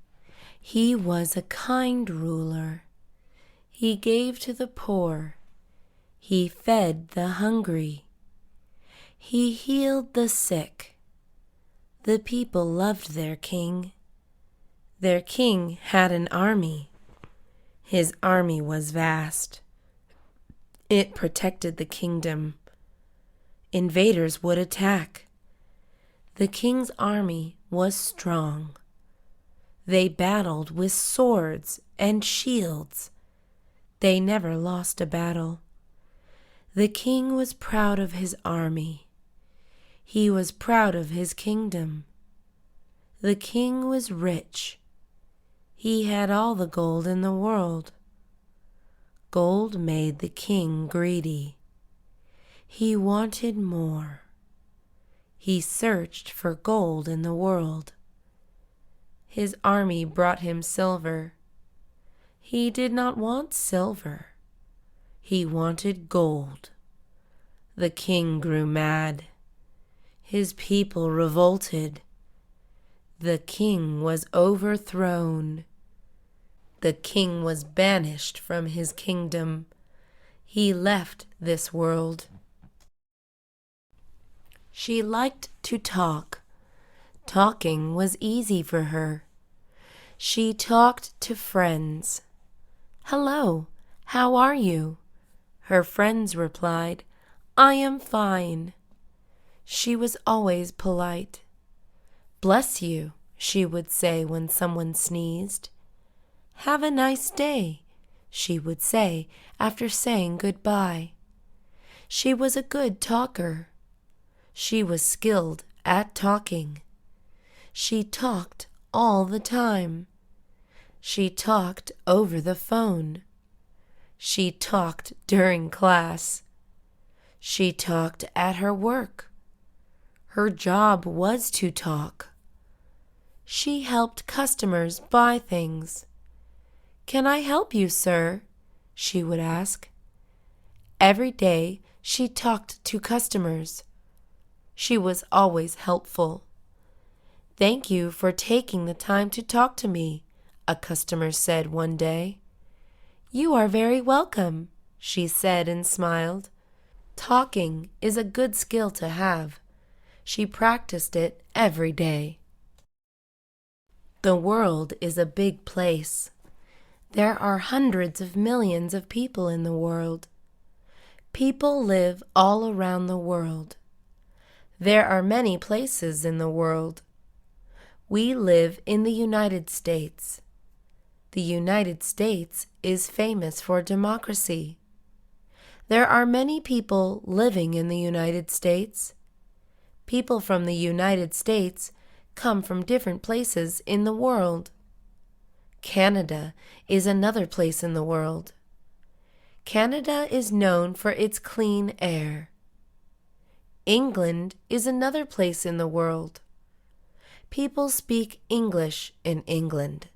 [SPEAKER 1] He was a kind ruler. He gave to the poor. He fed the hungry. He healed the sick. The people loved their king. Their king had an army. His army was vast. It protected the kingdom. Invaders would attack. The king's army was strong. They battled with swords and shields. They never lost a battle. The king was proud of his army. He was proud of his kingdom. The king was rich. He had all the gold in the world. Gold made the king greedy. He wanted more. He searched for gold in the world. His army brought him silver. He did not want silver. He wanted gold. The king grew mad. His people revolted. The king was overthrown. The king was banished from his kingdom. He left this world. She liked to talk. Talking was easy for her. She talked to friends. "Hello, how are you?" Her friends replied, "I am fine." She was always polite. "Bless you," she would say when someone sneezed. "Have a nice day," she would say after saying goodbye. She was a good talker. She was skilled at talking. She talked all the time. She talked over the phone. She talked during class. She talked at her work. Her job was to talk. She helped customers buy things. "Can I help you, sir?" she would ask. Every day she talked to customers. She was always helpful. "Thank you for taking the time to talk to me," a customer said one day. "You are very welcome," she said and smiled. Talking is a good skill to have. She practiced it every day. The world is a big place. There are hundreds of millions of people in the world. People live all around the world. There are many places in the world. We live in the United States. The United States is famous for democracy. There are many people living in the United States. People from the United States come from different places in the world. Canada is another place in the world. Canada is known for its clean air. England is another place in the world. People speak English in England.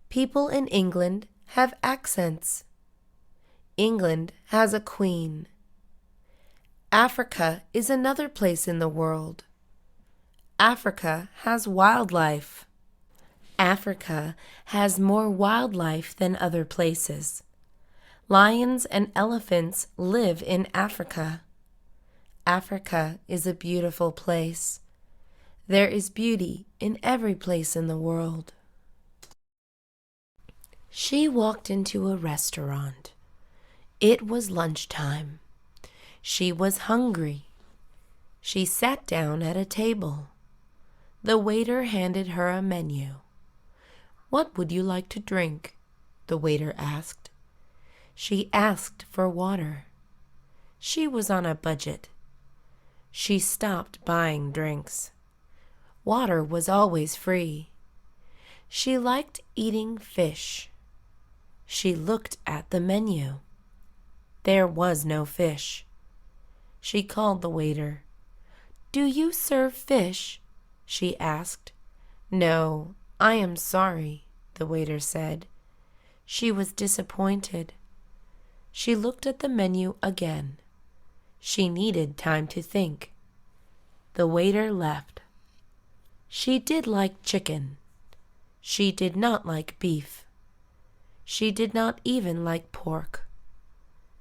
[SPEAKER 1] People in England have accents. England has a queen. Africa is another place in the world. Africa has wildlife. Africa has more wildlife than other places. Lions and elephants live in Africa. Africa is a beautiful place. There is beauty in every place in the world. She walked into a restaurant. It was lunchtime. She was hungry. She sat down at a table. The waiter handed her a menu. "What would you like to drink?" the waiter asked. She asked for water. She was on a budget. She stopped buying drinks. Water was always free. She liked eating fish. She looked at the menu. There was no fish. She called the waiter. "Do you serve fish?" she asked. "No, I am sorry," the waiter said. She was disappointed. She looked at the menu again. She needed time to think. The waiter left. She did like chicken. She did not like beef. She did not even like pork.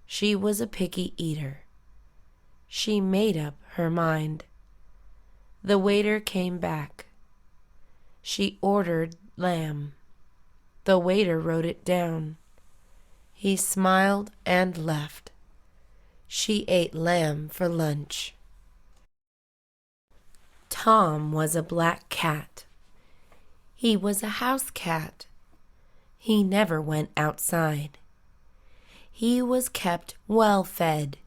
[SPEAKER 1] She was a picky eater. She made up her mind. The waiter came back. She ordered lamb. The waiter wrote it down. He smiled and left. She ate lamb for lunch. Tom was a black cat. He was a house cat. He never went outside. He was kept well fed.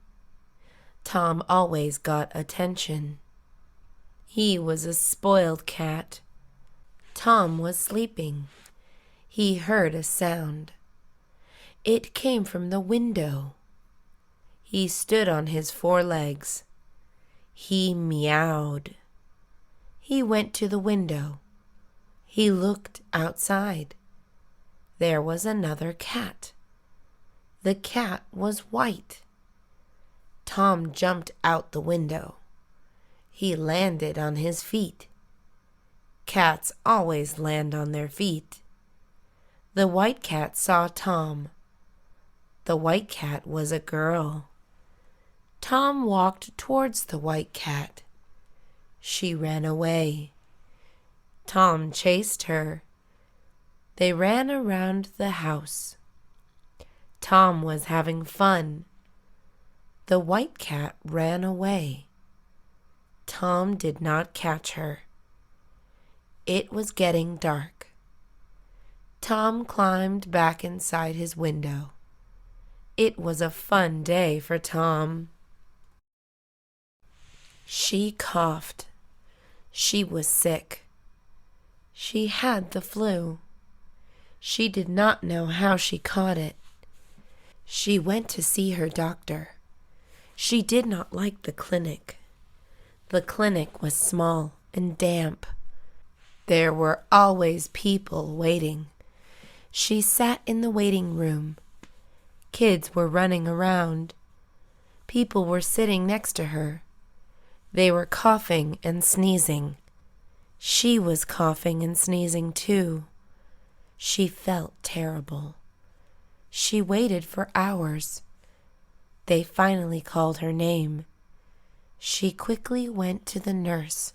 [SPEAKER 1] Tom always got attention. He was a spoiled cat. Tom was sleeping. He heard a sound. It came from the window. He stood on his forelegs. He meowed. He went to the window. He looked outside. There was another cat. The cat was white. Tom jumped out the window. He landed on his feet. Cats always land on their feet. The white cat saw Tom. The white cat was a girl. Tom walked towards the white cat. She ran away. Tom chased her. They ran around the house. Tom was having fun. The white cat ran away. Tom did not catch her. It was getting dark. Tom climbed back inside his window. It was a fun day for Tom. She coughed. She was sick. She had the flu. She did not know how she caught it. She went to see her doctor. She did not like the clinic. The clinic was small and damp. There were always people waiting. She sat in the waiting room. Kids were running around. People were sitting next to her. They were coughing and sneezing. She was coughing and sneezing too. She felt terrible. She waited for hours. They finally called her name. She quickly went to the nurse.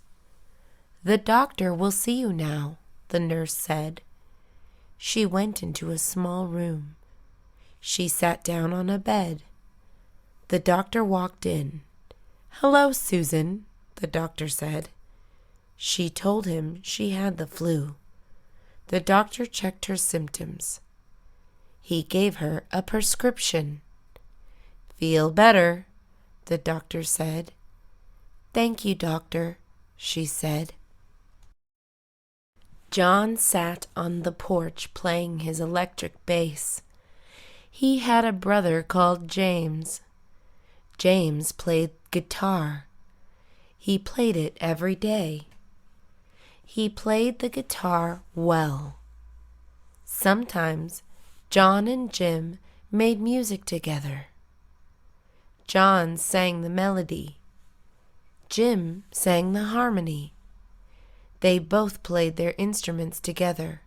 [SPEAKER 1] "The doctor will see you now," the nurse said. She went into a small room. She sat down on a bed. The doctor walked in. "Hello, Susan," the doctor said. She told him she had the flu. The doctor checked her symptoms. He gave her a prescription. "Feel better," the doctor said. "Thank you, doctor," she said. John sat on the porch playing his electric bass. He had a brother called James. James played guitar. He played it every day. He played the guitar well. Sometimes John and Jim made music together. John sang the melody. Jim sang the harmony. They both played their instruments together.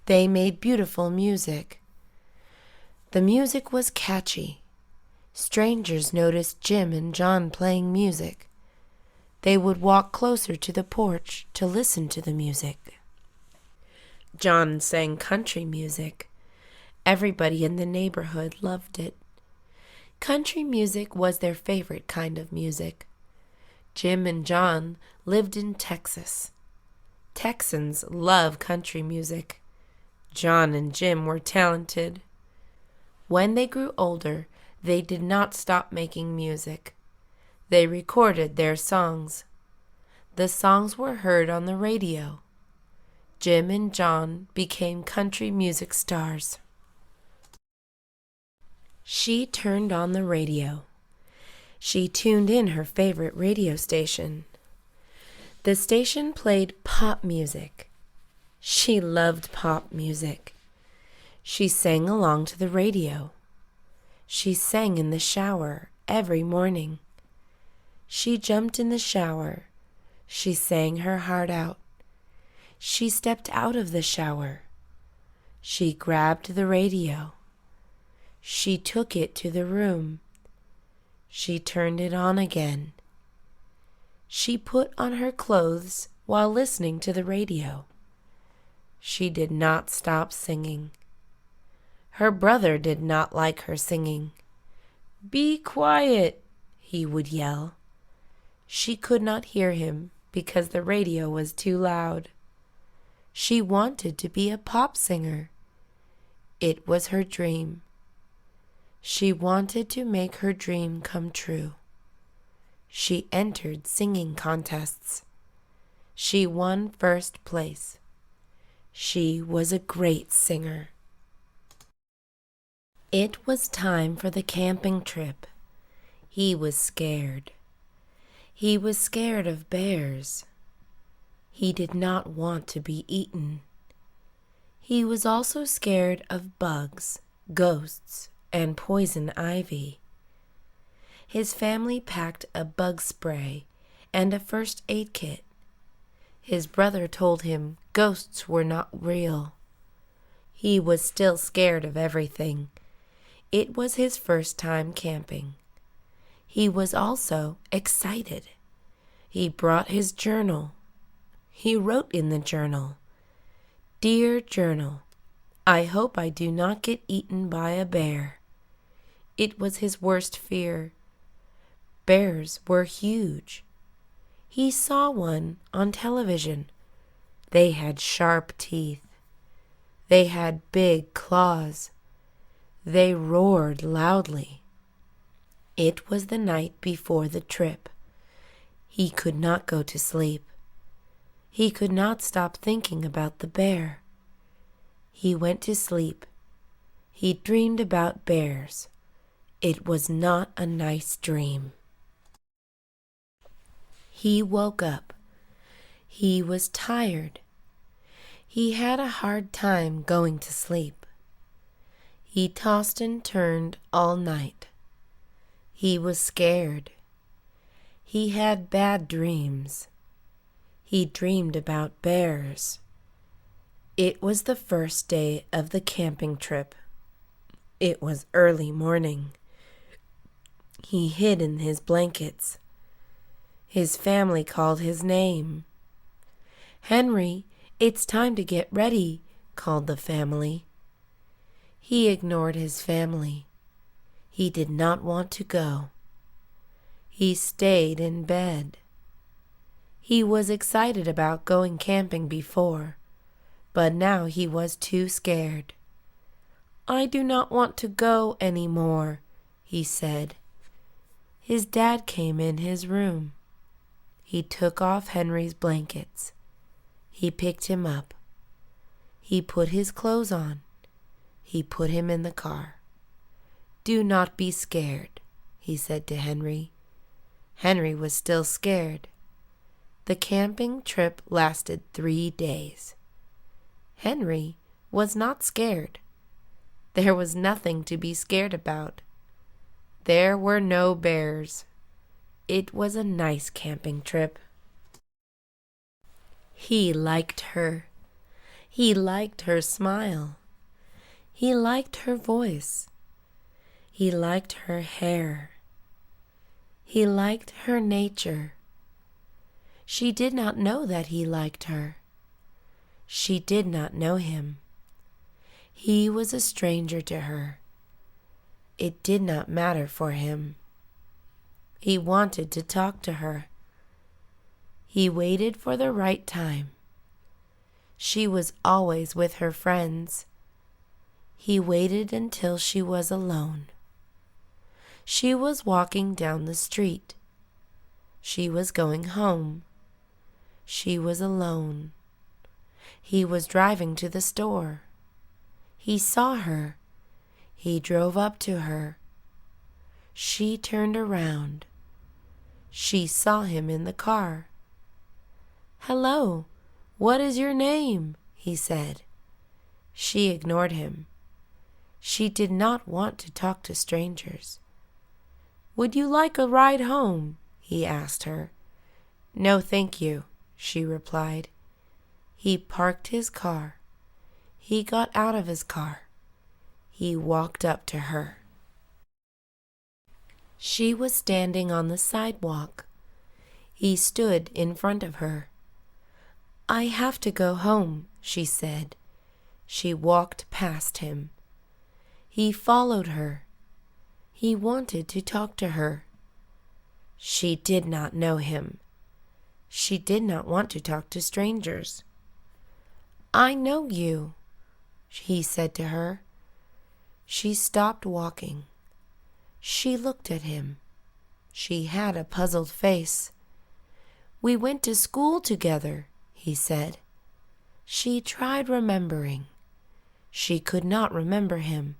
[SPEAKER 1] They made beautiful music. The music was catchy. Strangers noticed Jim and John playing music. They would walk closer to the porch to listen to the music. John sang country music. Everybody in the neighborhood loved it. Country music was their favorite kind of music. Jim and John lived in Texas. Texans love country music. John and Jim were talented. When they grew older, they did not stop making music. They recorded their songs. The songs were heard on the radio. Jim and John became country music stars. She turned on the radio. She tuned in her favorite radio station. The station played pop music. She loved pop music. She sang along to the radio. She sang in the shower every morning. She jumped in the shower. She sang her heart out. She stepped out of the shower. She grabbed the radio. She took it to the room. She turned it on again. She put on her clothes while listening to the radio. She did not stop singing. Her brother did not like her singing. "Be quiet," he would yell. She could not hear him because the radio was too loud. She wanted to be a pop singer. It was her dream. She wanted to make her dream come true. She entered singing contests. She won first place. She was a great singer. It was time for the camping trip. He was scared. He was scared of bears. He did not want to be eaten. He was also scared of bugs, ghosts, and poison ivy. His family packed a bug spray and a first aid kit. His brother told him ghosts were not real. He was still scared of everything. It was his first time camping. He was also excited. He brought his journal. He wrote in the journal, "Dear Journal, I hope I do not get eaten by a bear." It was his worst fear. Bears were huge. He saw one on television. They had sharp teeth. They had big claws. They roared loudly. It was the night before the trip. He could not go to sleep. He could not stop thinking about the bear. He went to sleep. He dreamed about bears. It was not a nice dream. He woke up. He was tired. He had a hard time going to sleep. He tossed and turned all night. He was scared. He had bad dreams. He dreamed about bears. It was the first day of the camping trip. It was early morning. He hid in his blankets. His family called his name. "Henry, it's time to get ready," called the family. He ignored his family. He did not want to go. He stayed in bed. He was excited about going camping before, but now he was too scared. "I do not want to go any more," he said. His dad came in his room. He took off Henry's blankets. He picked him up. He put his clothes on. He put him in the car. "Do not be scared," he said to Henry. Henry was still scared. The camping trip lasted 3 days. Henry was not scared. There was nothing to be scared about. There were no bears. It was a nice camping trip. He liked her. He liked her smile. He liked her voice. He liked her hair. He liked her nature. She did not know that he liked her. She did not know him. He was a stranger to her. It did not matter for him. He wanted to talk to her. He waited for the right time. She was always with her friends. He waited until she was alone. She was walking down the street. She was going home. She was alone. He was driving to the store. He saw her. He drove up to her. She turned around. She saw him in the car. "Hello, what is your name?" he said. She ignored him. She did not want to talk to strangers. "Would you like a ride home?" he asked her. "No, thank you," she replied. He parked his car. He got out of his car. He walked up to her. She was standing on the sidewalk. He stood in front of her. "I have to go home," she said. She walked past him. He followed her. He wanted to talk to her. She did not know him. She did not want to talk to strangers. "I know you," he said to her. She stopped walking. She looked at him. She had a puzzled face. "We went to school together," he said. She tried remembering. She could not remember him.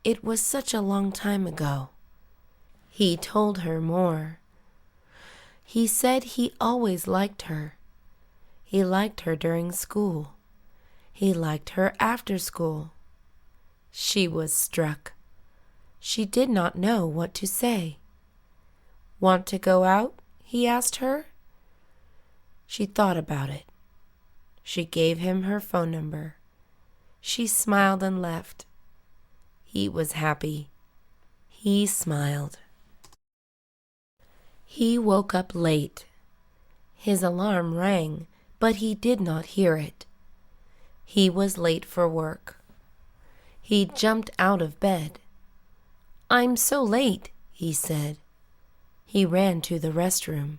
[SPEAKER 1] It was such a long time ago. He told her more. He said he always liked her. He liked her during school. He liked her after school. She was struck. She did not know what to say. "Want to go out?" he asked her. She thought about it. She gave him her phone number. She smiled and left. He was happy. He smiled. He woke up late. His alarm rang, but he did not hear it. He was late for work. He jumped out of bed. "I'm so late," he said. He ran to the restroom.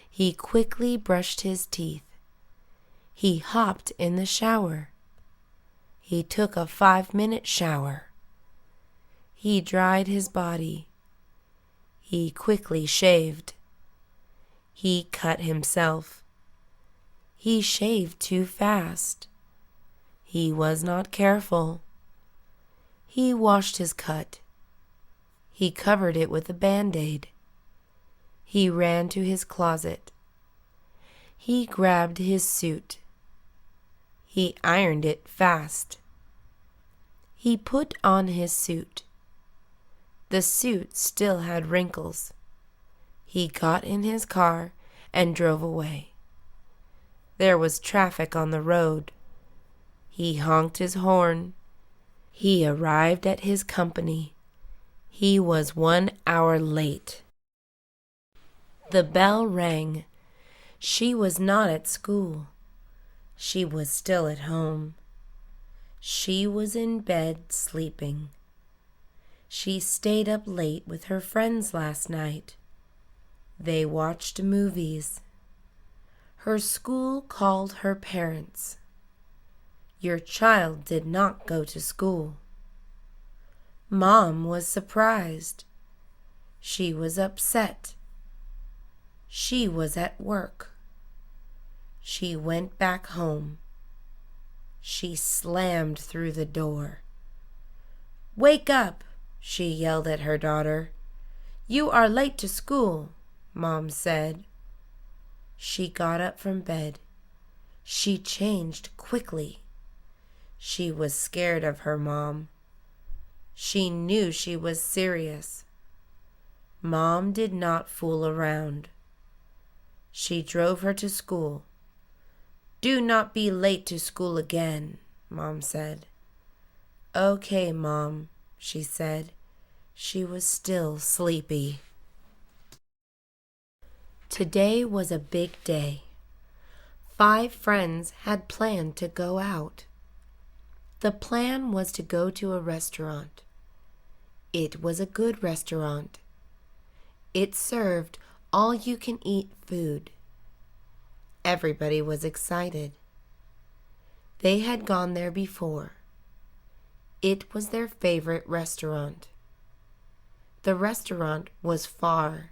[SPEAKER 1] He quickly brushed his teeth. He hopped in the shower. He took a 5-minute shower. He dried his body. He quickly shaved. He cut himself. He shaved too fast. He was not careful. He washed his cut. He covered it with a Band-Aid. He ran to his closet. He grabbed his suit. He ironed it fast. He put on his suit. The suit still had wrinkles. He got in his car and drove away. There was traffic on the road. He honked his horn. He arrived at his company. He was 1 hour late. The bell rang. She was not at school. She was still at home. She was in bed sleeping. She stayed up late with her friends last night. They watched movies. Her school called her parents. Your child did not go to school. Mom was surprised. She was upset. She was at work. She went back home. She slammed through the door. "Wake up!" she yelled at her daughter. "You are late to school," Mom said. She got up from bed. She changed quickly. She was scared of her mom. She knew she was serious. Mom did not fool around. She drove her to school. "Do not be late to school again," Mom said. "Okay, Mom," she said. She was still sleepy. Today was a big day. 5 friends had planned to go out. The plan was to go to a restaurant. It was a good restaurant. It served all-you-can-eat food. Everybody was excited. They had gone there before. It was their favorite restaurant. The restaurant was far.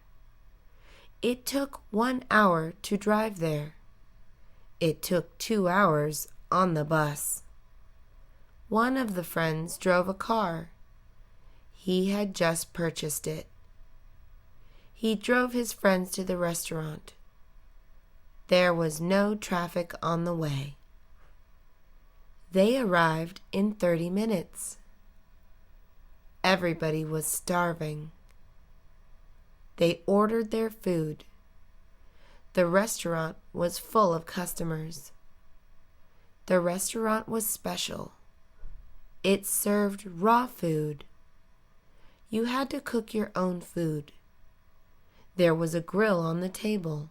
[SPEAKER 1] It took 1 hour to drive there. It took 2 hours on the bus. One of the friends drove a car. He had just purchased it. He drove his friends to the restaurant. There was no traffic on the way. They arrived in 30 minutes. Everybody was starving. They ordered their food. The restaurant was full of customers. The restaurant was special. It served raw food. You had to cook your own food. There was a grill on the table.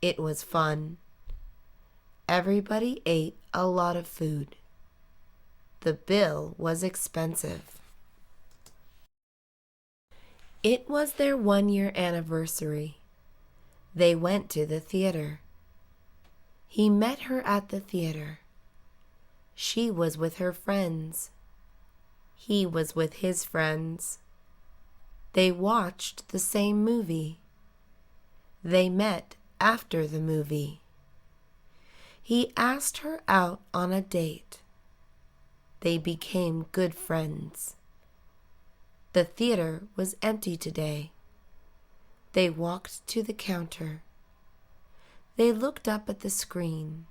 [SPEAKER 1] It was fun. Everybody ate a lot of food. The bill was expensive. It was their 1-year anniversary. They went to the theater. He met her at the theater. She was with her friends. He was with his friends. They watched the same movie. They met after the movie. He asked her out on a date. They became good friends. The theater was empty today. They walked to the counter. They looked up at the screen.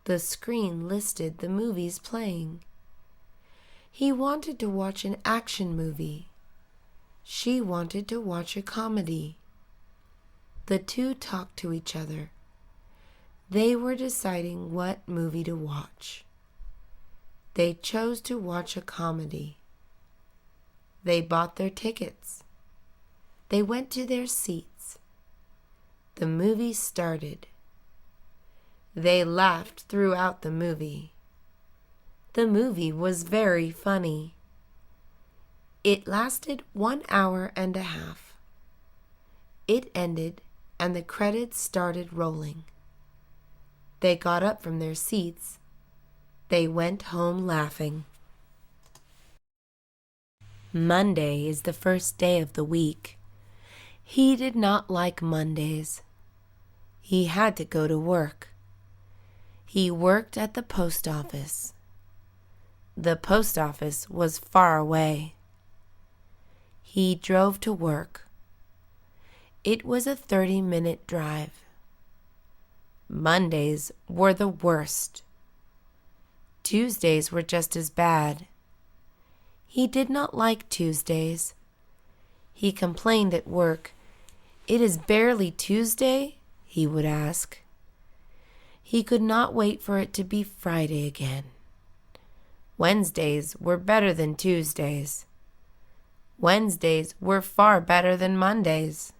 [SPEAKER 1] The screen listed the movies playing. He wanted to watch an action movie. She wanted to watch a comedy. The two talked to each other. They were deciding what movie to watch. They chose to watch a comedy. They bought their tickets. They went to their seats. The movie started. They laughed throughout the movie. The movie was very funny. It lasted 1 hour and a half. It ended and the credits started rolling. They got up from their seats. They went home laughing. Monday is the first day of the week. He did not like Mondays. He had to go to work. He worked at the post office. The post office was far away. He drove to work. It was a 30-minute drive. Mondays were the worst. Tuesdays were just as bad. He did not like Tuesdays. He complained at work. "It is barely Tuesday?" he would ask. He could not wait for it to be Friday again. Wednesdays were better than Tuesdays. Wednesdays were far better than Mondays.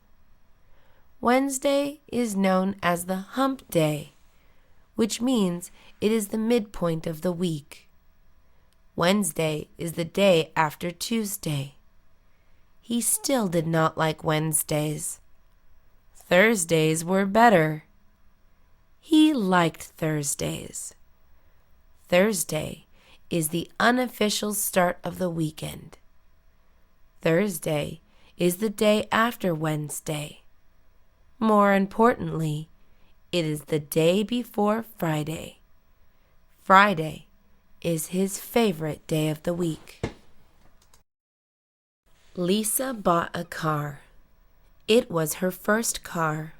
[SPEAKER 1] Wednesday is known as the hump day, which means it is the midpoint of the week. Wednesday is the day after Tuesday. He still did not like Wednesdays. Thursdays were better. He liked Thursdays. Thursday is the unofficial start of the weekend. Thursday is the day after Wednesday. More importantly, it is the day before Friday. Friday is his favorite day of the week. Lisa bought a car. It was her first car.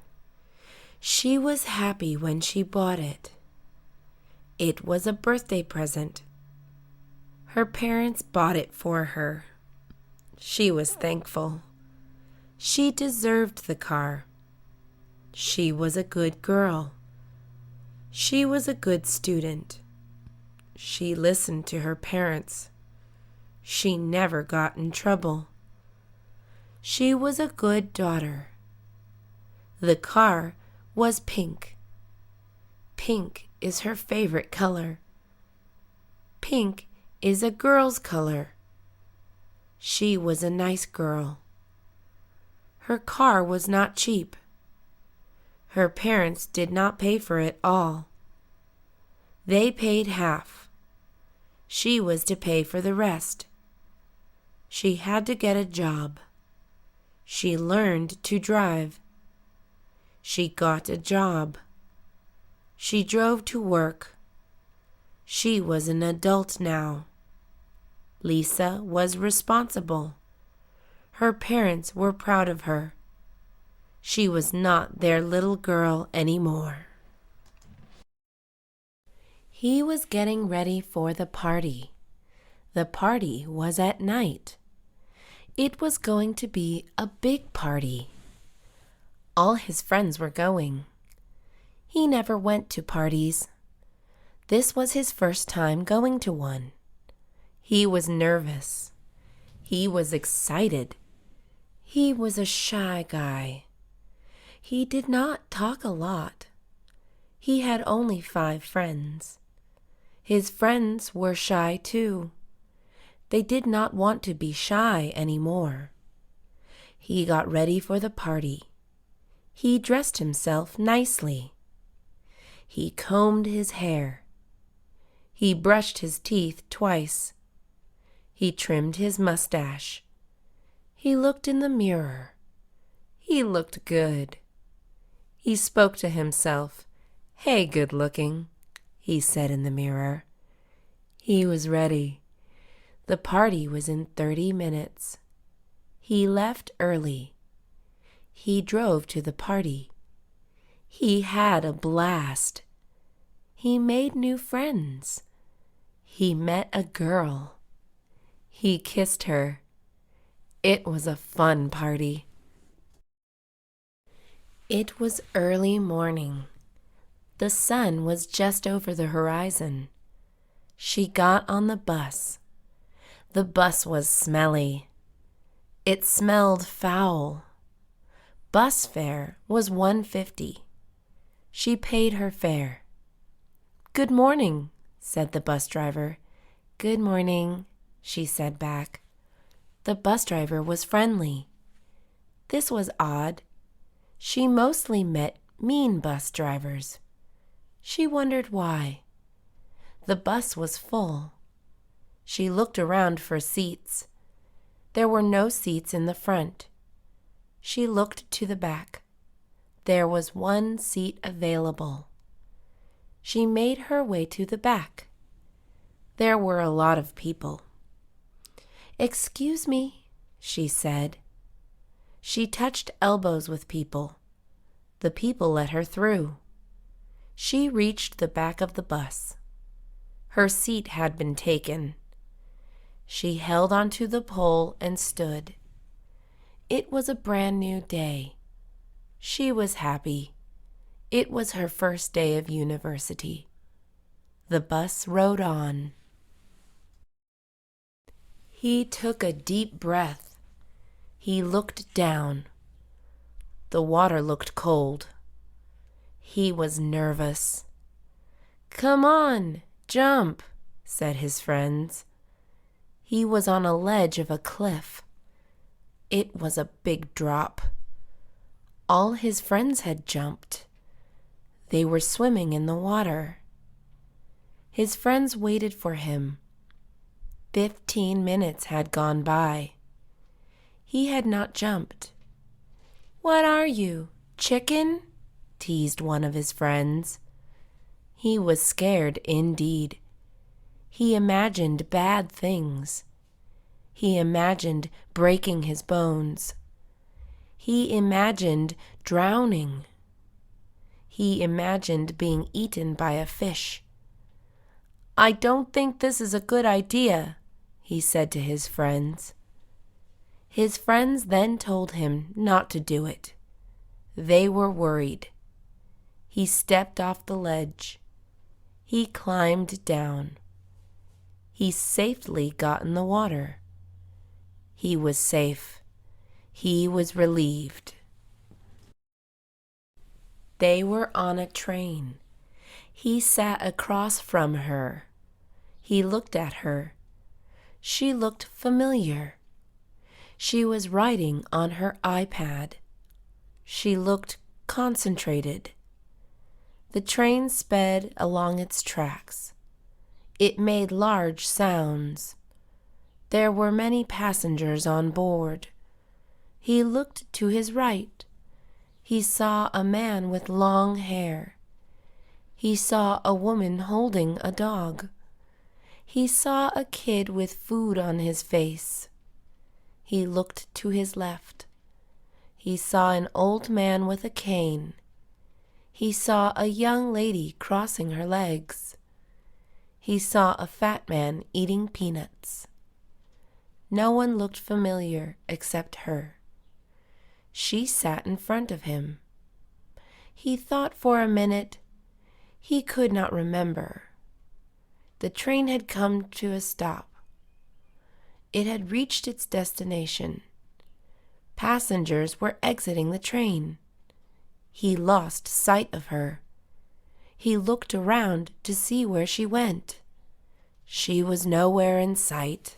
[SPEAKER 1] She was happy when she bought it. It was a birthday present. Her parents bought it for her. She was thankful. She deserved the car. She was a good girl. She was a good student. She listened to her parents. She never got in trouble. She was a good daughter. The car was pink. Pink is her favorite color. Pink is a girl's color. She was a nice girl. Her car was not cheap. Her parents did not pay for it all. They paid half. She was to pay for the rest. She had to get a job. She learned to drive. She got a job. She drove to work. She was an adult now. Lisa was responsible. Her parents were proud of her. She was not their little girl anymore. He was getting ready for the party. The party was at night. It was going to be a big party. All his friends were going. He never went to parties. This was his first time going to one. He was nervous. He was excited. He was a shy guy. He did not talk a lot. He had only 5 friends. His friends were shy too. They did not want to be shy anymore. He got ready for the party. He dressed himself nicely. He combed his hair. He brushed his teeth twice. He trimmed his mustache. He looked in the mirror. He looked good. He spoke to himself. "Hey, good-looking," he said in the mirror. He was ready. The party was in 30 minutes. He left early. He drove to the party. He had a blast. He made new friends. He met a girl. He kissed her. It was a fun party. It was early morning. The sun was just over the horizon. She got on the bus. The bus was smelly. It smelled foul. Bus fare was $1.50. She paid her fare. "Good morning," said the bus driver. "Good morning," she said back. The bus driver was friendly. This was odd. She mostly met mean bus drivers. She wondered why. The bus was full. She looked around for seats. There were no seats in the front. She looked to the back. There was 1 seat available. She made her way to the back. There were a lot of people. "Excuse me," she said. She touched elbows with people. The people let her through. She reached the back of the bus. Her seat had been taken. She held onto the pole and stood. It was a brand new day. She was happy. It was her first day of university. The bus rode on. He took a deep breath. He looked down. The water looked cold. He was nervous. "Come on, jump," said his friends. He was on a ledge of a cliff. It was a big drop. All his friends had jumped. They were swimming in the water. His friends waited for him. 15 minutes had gone by. He had not jumped. "What are you, chicken?" teased one of his friends. He was scared indeed. He imagined bad things. He imagined breaking his bones. He imagined drowning. He imagined being eaten by a fish. "I don't think this is a good idea," he said to his friends. His friends then told him not to do it. They were worried. He stepped off the ledge. He climbed down. He safely got in the water. He was safe. He was relieved. They were on a train. He sat across from her. He looked at her. She looked familiar. She was writing on her iPad. She looked concentrated. The train sped along its tracks. It made large sounds. There were many passengers on board. He looked to his right. He saw a man with long hair. He saw a woman holding a dog. He saw a kid with food on his face. He looked to his left. He saw an old man with a cane. He saw a young lady crossing her legs. He saw a fat man eating peanuts. No one looked familiar except her. She sat in front of him. He thought for a minute. He could not remember. The train had come to a stop. It had reached its destination. Passengers were exiting the train. He lost sight of her. He looked around to see where she went. She was nowhere in sight.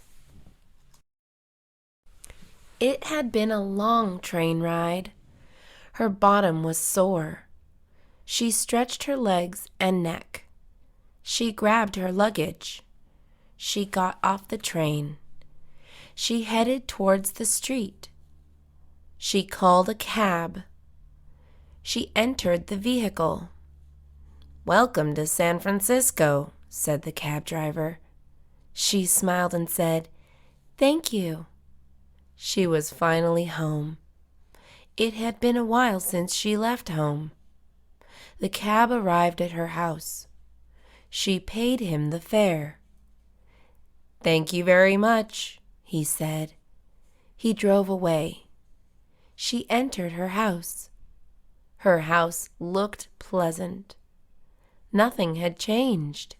[SPEAKER 1] It had been a long train ride. Her bottom was sore. She stretched her legs and neck. She grabbed her luggage. She got off the train. She headed towards the street. She called a cab. She entered the vehicle. "Welcome to San Francisco," said the cab driver. She smiled and said, "Thank you." She was finally home. It had been a while since she left home. The cab arrived at her house. She paid him the fare. "Thank you very much," he said. He drove away. She entered her house. Her house looked pleasant. Nothing had changed.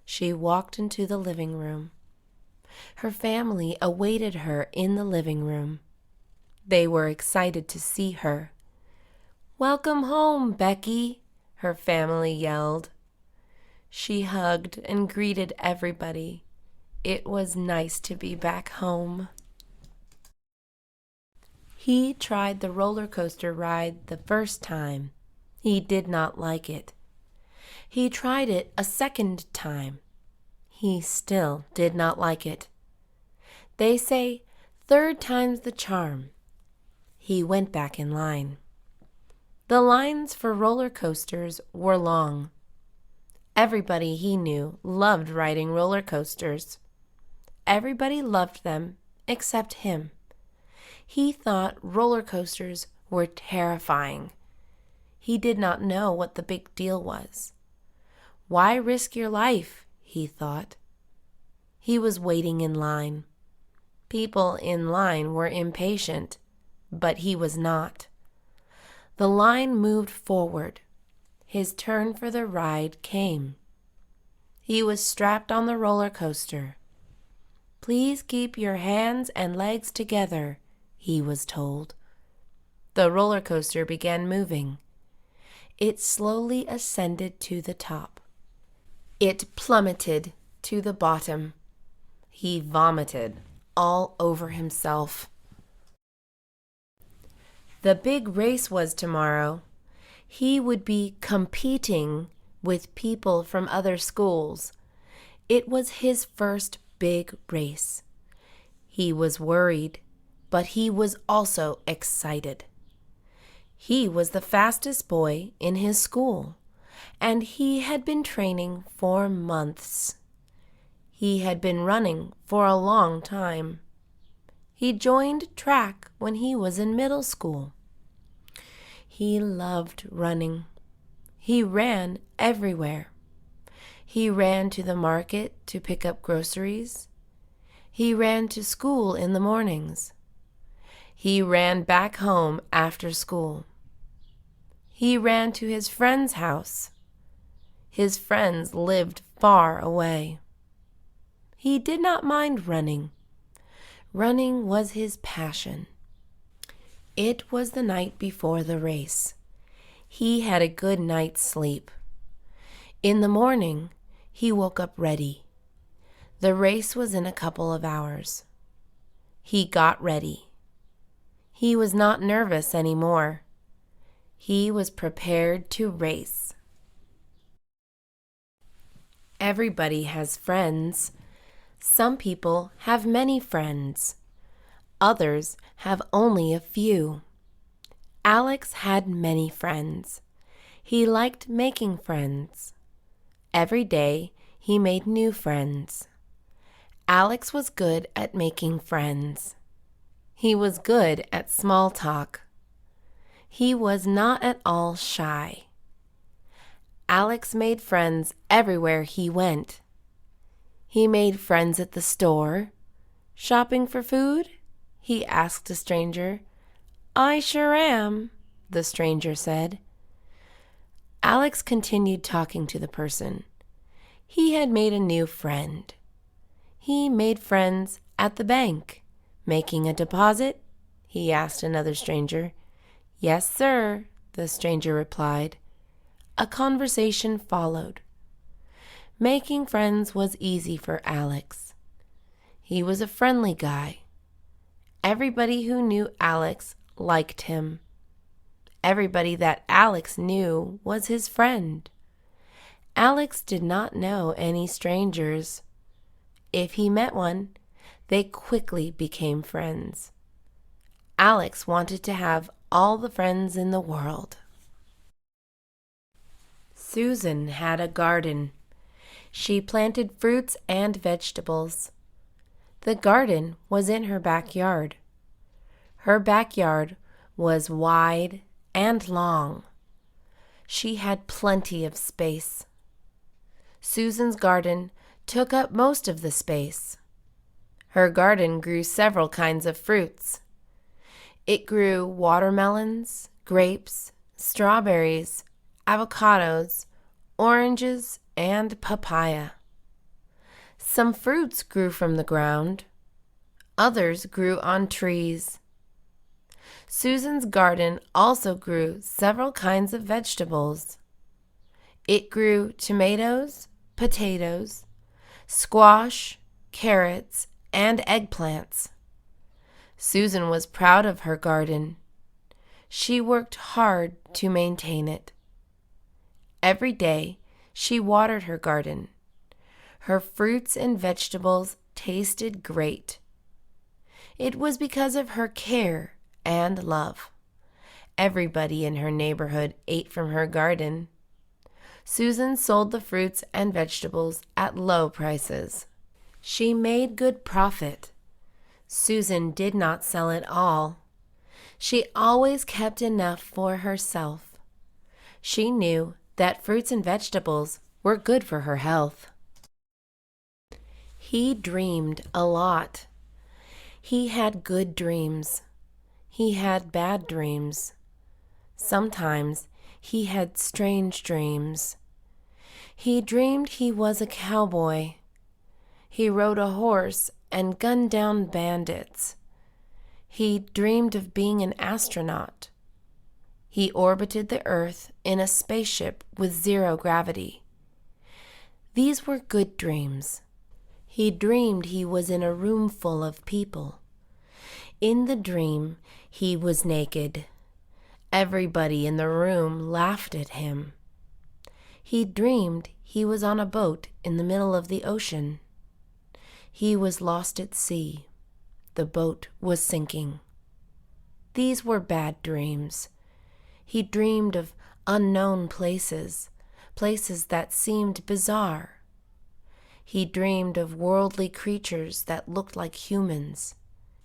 [SPEAKER 1] She walked into the living room. Her family awaited her in the living room. They were excited to see her. "Welcome home, Becky," her family yelled. She hugged and greeted everybody. It was nice to be back home. He tried the roller coaster ride the first time. He did not like it. He tried it a second time. He still did not like it. They say, "Third time's the charm." He went back in line. The lines for roller coasters were long. Everybody he knew loved riding roller coasters. Everybody loved them except him. He thought roller coasters were terrifying. He did not know what the big deal was. Why risk your life, he thought. He was waiting in line. People in line were impatient, but he was not. The line moved forward. His turn for the ride came. He was strapped on the roller coaster. "Please keep your hands and legs together," he was told. The roller coaster began moving. It slowly ascended to the top. It plummeted to the bottom. He vomited all over himself. The big race was tomorrow. He would be competing with people from other schools. It was his first big race. He was worried, but he was also excited. He was the fastest boy in his school, and he had been training for months. He had been running for a long time. He joined track when he was in middle school. He loved running. He ran everywhere. He ran to the market to pick up groceries. He ran to school in the mornings. He ran back home after school. He ran to his friend's house. His friends lived far away. He did not mind running. Running was his passion. It was the night before the race. He had a good night's sleep. In the morning, he woke up ready. The race was in a couple of hours. He got ready. He was not nervous anymore. He was prepared to race. Everybody has friends. Some people have many friends. Others have only a few. Alex had many friends. He liked making friends. Every day he made new friends. Alex was good at making friends. He was good at small talk. He was not at all shy. Alex made friends everywhere he went. He made friends at the store. "Shopping for food?" he asked a stranger. "I sure am," the stranger said. Alex continued talking to the person. He had made a new friend. He made friends at the bank. "Making a deposit?" he asked another stranger. "Yes, sir," the stranger replied. A conversation followed. Making friends was easy for Alex. He was a friendly guy. Everybody who knew Alex liked him. Everybody that Alex knew was his friend. Alex did not know any strangers. If he met one, they quickly became friends. Alex wanted to have all the friends in the world. Susan had a garden. She planted fruits and vegetables. The garden was in her backyard. Her backyard was wide and long. She had plenty of space. Susan's garden took up most of the space. Her garden grew several kinds of fruits. It grew watermelons, grapes, strawberries, avocados, oranges, and papaya. Some fruits grew from the ground. Others grew on trees. Susan's garden also grew several kinds of vegetables. It grew tomatoes, potatoes, squash, carrots, and eggplants. Susan was proud of her garden. She worked hard to maintain it. Every day, she watered her garden. Her fruits and vegetables tasted great. It was because of her care and love. Everybody in her neighborhood ate from her garden. Susan sold the fruits and vegetables at low prices. She made good profit. Susan did not sell it all. She always kept enough for herself. She knew that fruits and vegetables were good for her health. He dreamed a lot. He had good dreams. He had bad dreams. Sometimes he had strange dreams. He dreamed he was a cowboy. He rode a horse and gunned down bandits. He dreamed of being an astronaut. He orbited the Earth in a spaceship with zero gravity. These were good dreams. He dreamed he was in a room full of people. In the dream, he was naked. Everybody in the room laughed at him. He dreamed he was on a boat in the middle of the ocean. He was lost at sea. The boat was sinking. These were bad dreams. He dreamed of unknown places, places that seemed bizarre. He dreamed of worldly creatures that looked like humans.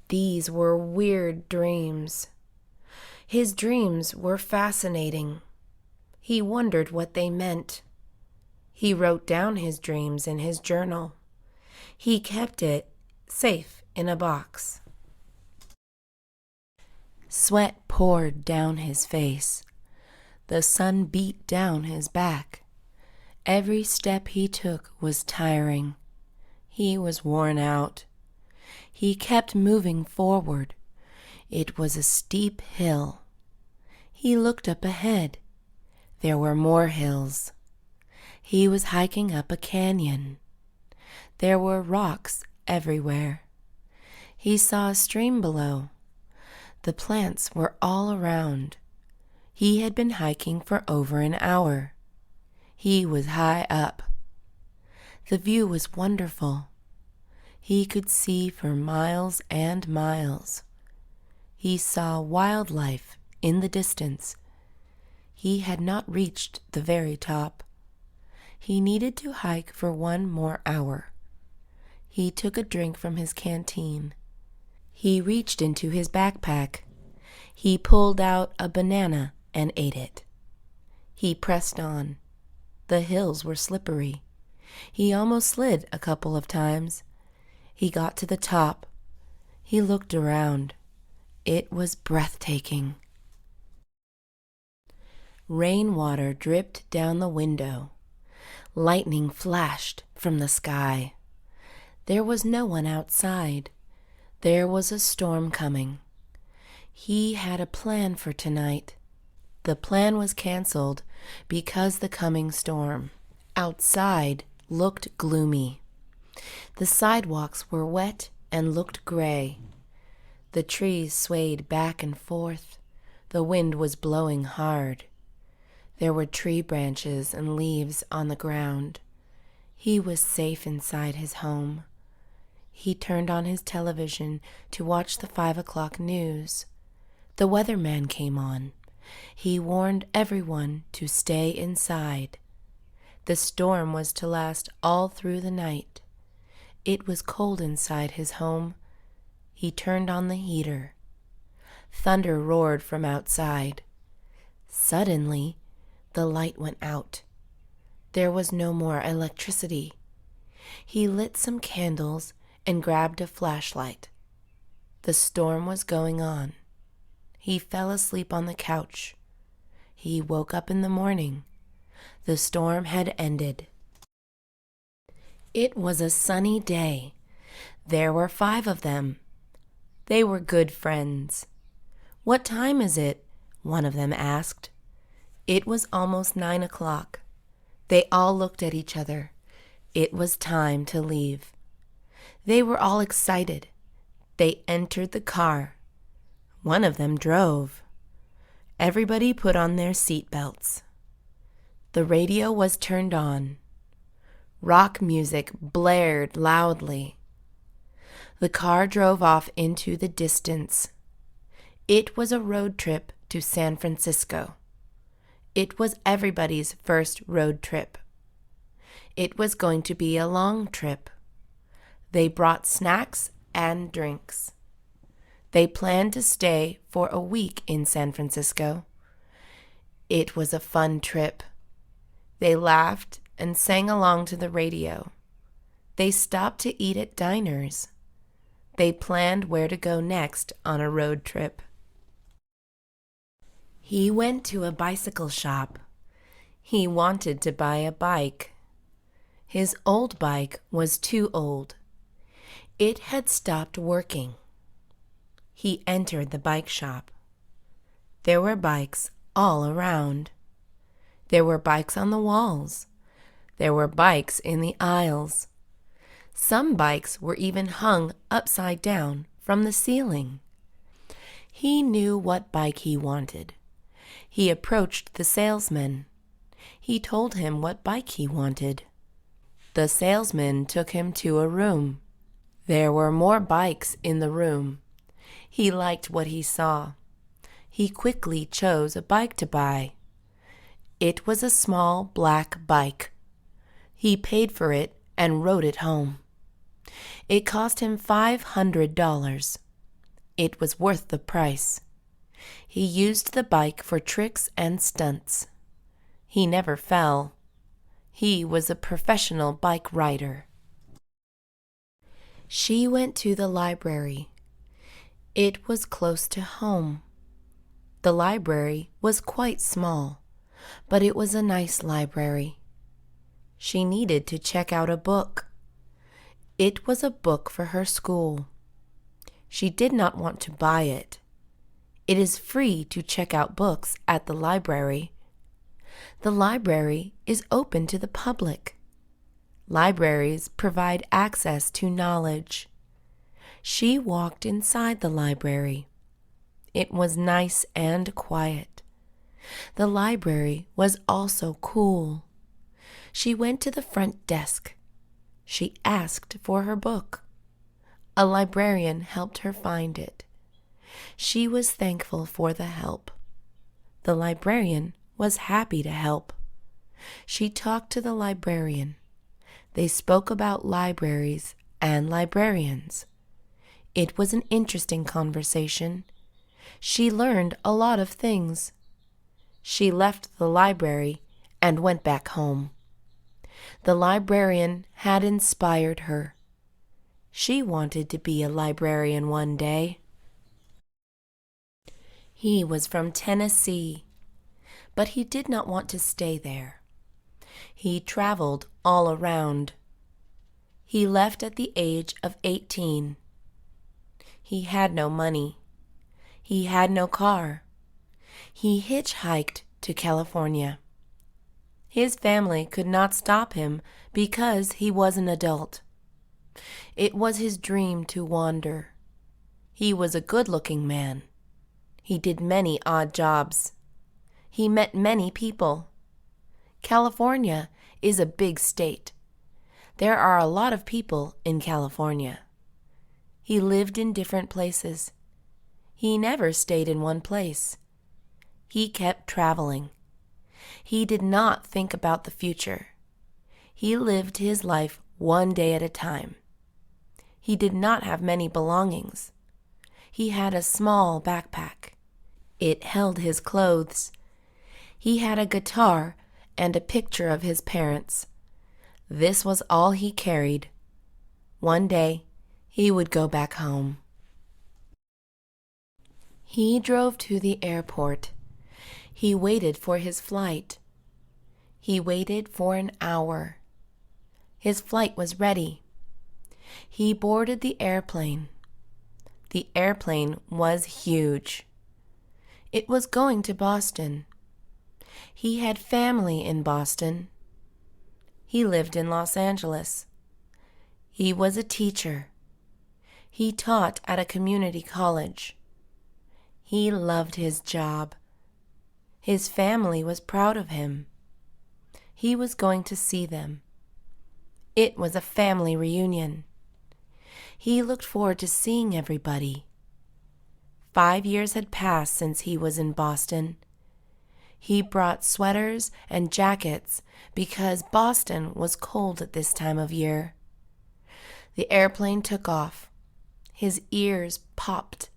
[SPEAKER 1] These were weird dreams. His dreams were fascinating. He wondered what they meant. He wrote down his dreams in his journal. He kept it safe in a box. Sweat poured down his face. The sun beat down his back. Every step he took was tiring. He was worn out. He kept moving forward. It was a steep hill. He looked up ahead. There were more hills. He was hiking up a canyon. There were rocks everywhere. He saw a stream below. The plants were all around. He had been hiking for over an hour. He was high up. The view was wonderful. He could see for miles and miles. He saw wildlife in the distance. He had not reached the very top. He needed to hike for 1 more hour. He took a drink from his canteen. He reached into his backpack. He pulled out a banana and ate it. He pressed on. The hills were slippery. He almost slid a couple of times. He got to the top. He looked around. It was breathtaking. Rainwater dripped down the window. Lightning flashed from the sky. There was no one outside. There was a storm coming. He had a plan for tonight. The plan was canceled because the coming storm outside looked gloomy. The sidewalks were wet and looked gray. The trees swayed back and forth. The wind was blowing hard. There were tree branches and leaves on the ground. He was safe inside his home. He turned on his television to watch the 5 o'clock news. The weatherman came on. He warned everyone to stay inside. The storm was to last all through the night. It was cold inside his home. He turned on the heater. Thunder roared from outside. Suddenly, the light went out. There was no more electricity. He lit some candles and grabbed a flashlight. The storm was going on. He fell asleep on the couch. He woke up in the morning. The storm had ended. It was a sunny day. There were 5 of them. They were good friends. "What time is it?" one of them asked. It was almost 9 o'clock. They all looked at each other. It was time to leave. They were all excited. They entered the car. One of them drove. Everybody put on their seat belts. The radio was turned on. Rock music blared loudly. The car drove off into the distance. It was a road trip to San Francisco. It was everybody's first road trip. It was going to be a long trip. They brought snacks and drinks. They planned to stay for a week in San Francisco. It was a fun trip. They laughed and sang along to the radio. They stopped to eat at diners. They planned where to go next on a road trip. He went to a bicycle shop. He wanted to buy a bike. His old bike was too old. It had stopped working. He entered the bike shop. There were bikes all around. There were bikes on the walls. There were bikes in the aisles. Some bikes were even hung upside down from the ceiling. He knew what bike he wanted. He approached the salesman. He told him what bike he wanted. The salesman took him to a room. There were more bikes in the room. He liked what he saw. He quickly chose a bike to buy. It was a small black bike. He paid for it and rode it home. It cost him $500. It was worth the price. He used the bike for tricks and stunts. He never fell. He was a professional bike rider. She went to the library. It was close to home. The library was quite small, but it was a nice library. She needed to check out a book. It was a book for her school. She did not want to buy it. It is free to check out books at the library. The library is open to the public. Libraries provide access to knowledge. She walked inside the library. It was nice and quiet. The library was also cool. She went to the front desk. She asked for her book. A librarian helped her find it. She was thankful for the help. The librarian was happy to help. She talked to the librarian. They spoke about libraries and librarians. It was an interesting conversation. She learned a lot of things. She left the library and went back home. The librarian had inspired her. She wanted to be a librarian one day. He was from Tennessee, but he did not want to stay there. He traveled all around. He left at the age of 18. He had no money. He had no car. He hitchhiked to California. His family could not stop him because he was an adult. It was his dream to wander. He was a good-looking man. He did many odd jobs. He met many people. California is a big state. There are a lot of people in California. He lived in different places. He never stayed in one place. He kept traveling. He did not think about the future. He lived his life one day at a time. He did not have many belongings. He had a small backpack. It held his clothes. He had a guitar and a picture of his parents. This was all he carried. One day, he would go back home. He drove to the airport. He waited for his flight. He waited for an hour. His flight was ready. He boarded the airplane. The airplane was huge. It was going to Boston. He had family in Boston. He lived in Los Angeles. He was a teacher. He taught at a community college. He loved his job. His family was proud of him. He was going to see them. It was a family reunion. He looked forward to seeing everybody. 5 years had passed since he was in Boston. He brought sweaters and jackets because Boston was cold at this time of year. The airplane took off. His ears popped.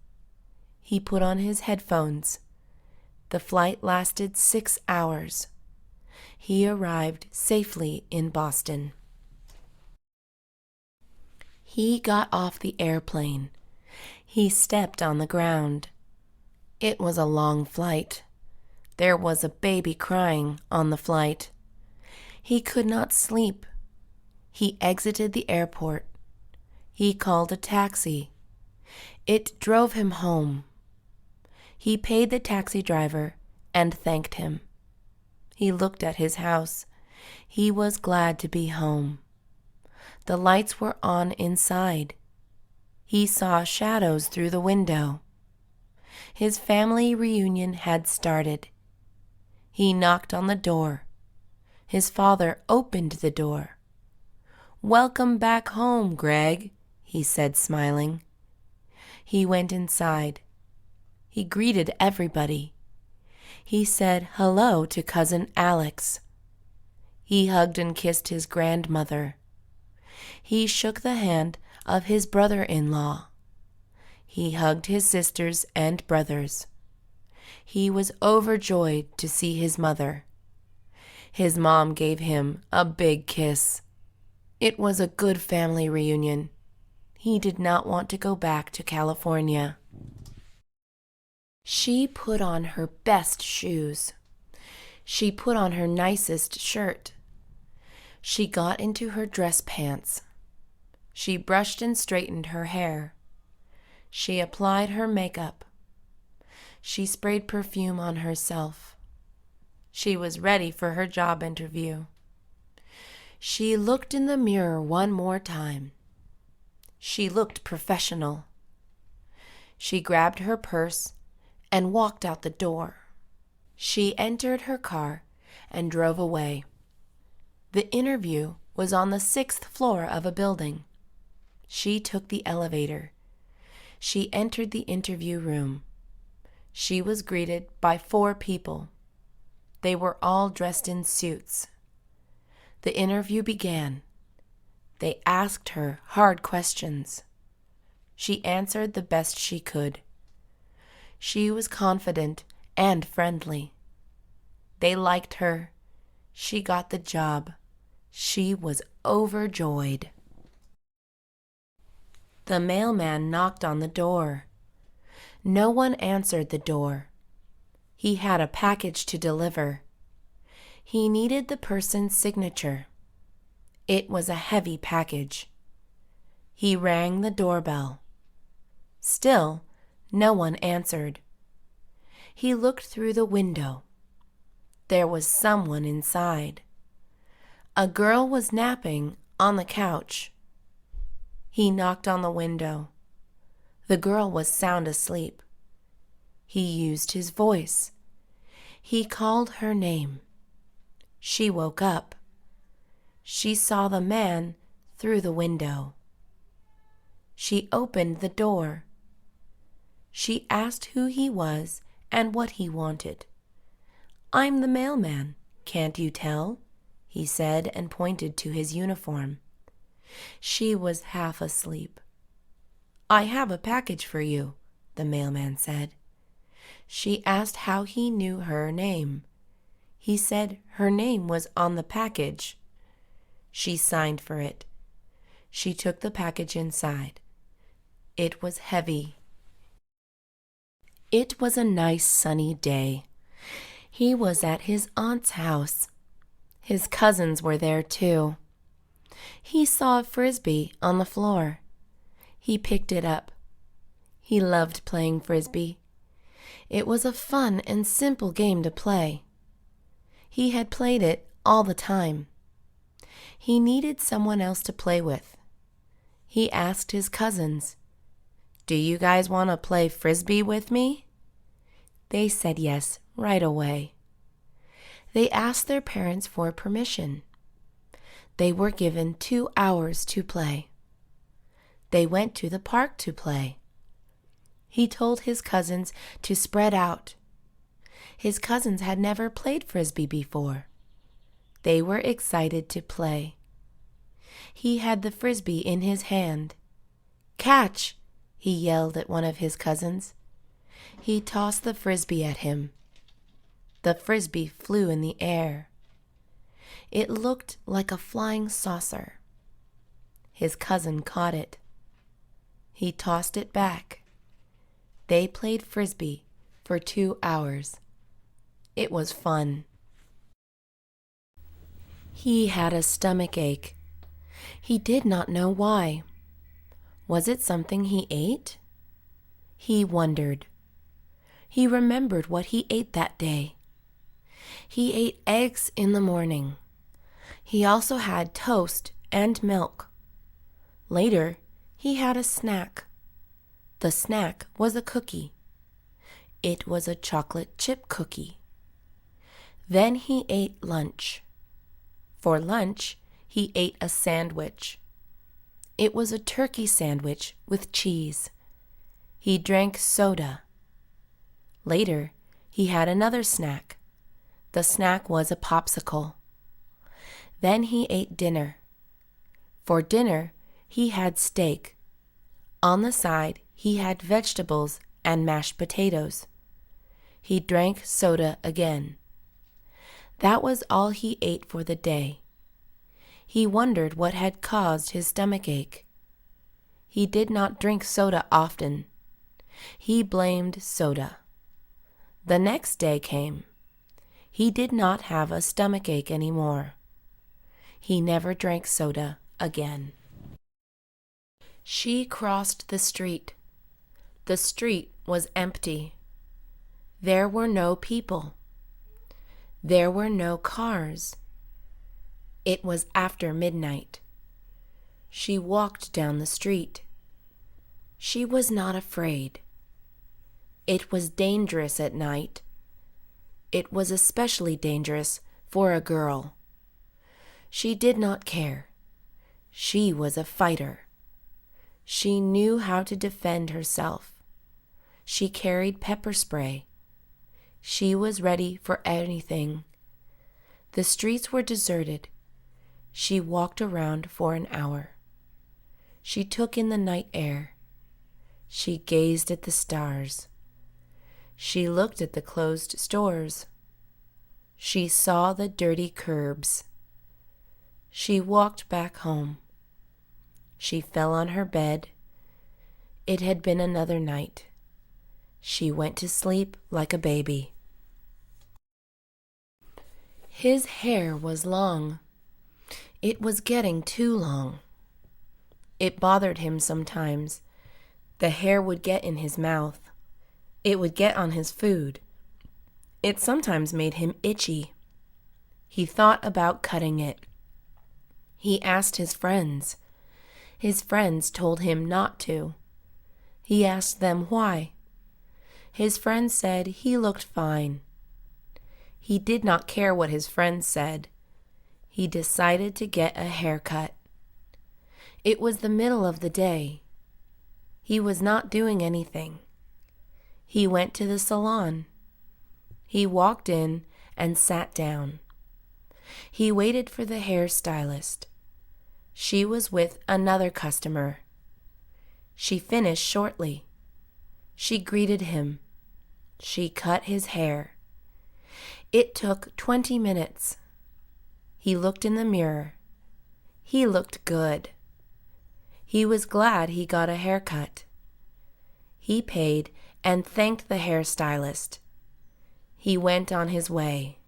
[SPEAKER 1] He put on his headphones. The flight lasted 6 hours. He arrived safely in Boston. He got off the airplane. He stepped on the ground. It was a long flight. There was a baby crying on the flight. He could not sleep. He exited the airport. He called a taxi. It drove him home. He paid the taxi driver and thanked him. He looked at his house. He was glad to be home. The lights were on inside. He saw shadows through the window. His family reunion had started. He knocked on the door. His father opened the door. "Welcome back home, Greg," he said, smiling. He went inside. He greeted everybody. He said hello to Cousin Alex. He hugged and kissed his grandmother. He shook the hand of his brother-in-law. He hugged his sisters and brothers. He was overjoyed to see his mother. His mom gave him a big kiss. It was a good family reunion. He did not want to go back to California. She put on her best shoes. She put on her nicest shirt. She got into her dress pants. She brushed and straightened her hair. She applied her makeup. She sprayed perfume on herself. She was ready for her job interview. She looked in the mirror one more time. She looked professional. She grabbed her purse and walked out the door. She entered her car and drove away. The interview was on the 6th floor of a building. She took the elevator. She entered the interview room. She was greeted by 4 people. They were all dressed in suits. The interview began. They asked her hard questions. She answered the best she could. She was confident and friendly. They liked her. She got the job. She was overjoyed. The mailman knocked on the door. No one answered the door. He had a package to deliver. He needed the person's signature. It was a heavy package. He rang the doorbell. Still, no one answered. He looked through the window. There was someone inside. A girl was napping on the couch. He knocked on the window. The girl was sound asleep. He used his voice. He called her name. She woke up. She saw the man through the window. She opened the door. She asked who he was and what he wanted. "I'm the mailman, can't you tell?" he said and pointed to his uniform. She was half asleep. "I have a package for you," the mailman said. She asked how he knew her name. He said her name was on the package. She signed for it. She took the package inside. It was heavy. It was a nice sunny day. He was at his aunt's house. His cousins were there too. He saw a frisbee on the floor. He picked it up. He loved playing frisbee. It was a fun and simple game to play. He had played it all the time. He needed someone else to play with. He asked his cousins, "Do you guys want to play frisbee with me?" They said yes right away. They asked their parents for permission. They were given 2 hours to play. They went to the park to play. He told his cousins to spread out. His cousins had never played frisbee before. They were excited to play. He had the frisbee in his hand. "Catch!" he yelled at one of his cousins. He tossed the frisbee at him. The frisbee flew in the air. It looked like a flying saucer. His cousin caught it. He tossed it back. They played frisbee for 2 hours. It was fun. He had a stomach ache. He did not know why. Was it something he ate? He wondered. He remembered what he ate that day. He ate eggs in the morning. He also had toast and milk. Later, he had a snack. The snack was a cookie. It was a chocolate chip cookie. Then he ate lunch. For lunch, he ate a sandwich. It was a turkey sandwich with cheese. He drank soda. Later, he had another snack. The snack was a popsicle. Then he ate dinner. For dinner, he had steak. On the side, he had vegetables and mashed potatoes. He drank soda again. That was all he ate for the day. He wondered what had caused his stomach ache. He did not drink soda often. He blamed soda. The next day came. He did not have a stomach ache anymore. He never drank soda again. She crossed the street. The street was empty. There were no people. There were no cars. It was after midnight. She walked down the street. She was not afraid. It was dangerous at night. It was especially dangerous for a girl. She did not care. She was a fighter. She knew how to defend herself. She carried pepper spray. She was ready for anything. The streets were deserted. She walked around for an hour. She took in the night air. She gazed at the stars. She looked at the closed stores. She saw the dirty curbs. She walked back home. She fell on her bed. It had been another night. She went to sleep like a baby. His hair was long. It was getting too long. It bothered him sometimes. The hair would get in his mouth. It would get on his food. It sometimes made him itchy. He thought about cutting it. He asked his friends. His friends told him not to. He asked them why. His friends said he looked fine. He did not care what his friends said. He decided to get a haircut. It was the middle of the day. He was not doing anything. He went to the salon. He walked in and sat down. He waited for the hairstylist. She was with another customer. She finished shortly. She greeted him. She cut his hair. It took 20 minutes. He looked in the mirror. He looked good. He was glad he got a haircut. He paid and thanked the hairstylist. He went on his way.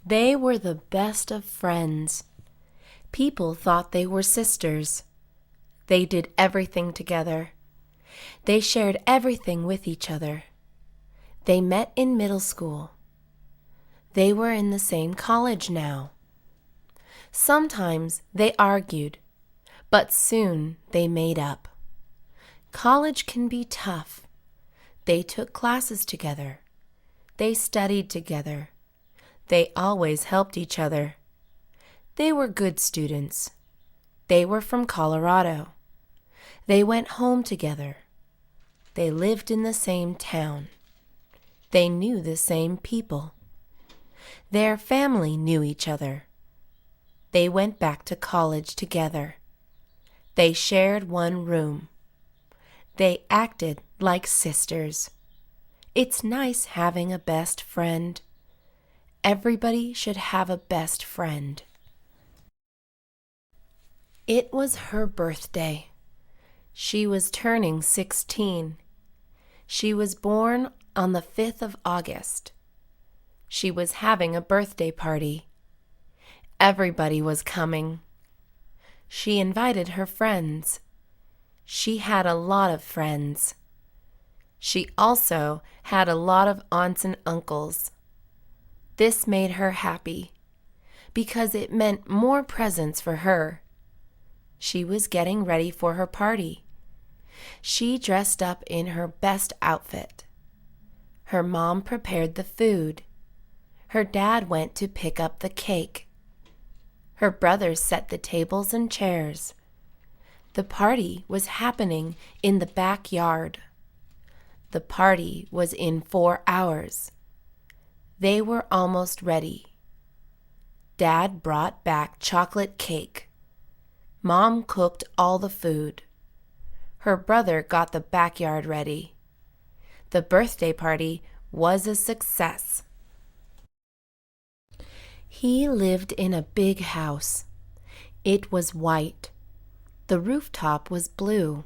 [SPEAKER 1] They were the best of friends. People thought they were sisters. They did everything together. They shared everything with each other. They met in middle school. They were in the same college now. Sometimes they argued, but soon they made up. College can be tough. They took classes together. They studied together. They always helped each other. They were good students. They were from Colorado. They went home together. They lived in the same town. They knew the same people. Their family knew each other. They went back to college together. They shared one room. They acted like sisters. It's nice having a best friend. Everybody should have a best friend. It was her birthday. She was turning 16. She was born on the 5th of August. She was having a birthday party. Everybody was coming. She invited her friends. She had a lot of friends. She also had a lot of aunts and uncles. This made her happy because it meant more presents for her. She was getting ready for her party. She dressed up in her best outfit. Her mom prepared the food. Her dad went to pick up the cake. Her brothers set the tables and chairs. The party was happening in the backyard. The party was in 4 hours. They were almost ready. Dad brought back chocolate cake. Mom cooked all the food. Her brother got the backyard ready. The birthday party was a success. He lived in a big house. It was white. The rooftop was blue.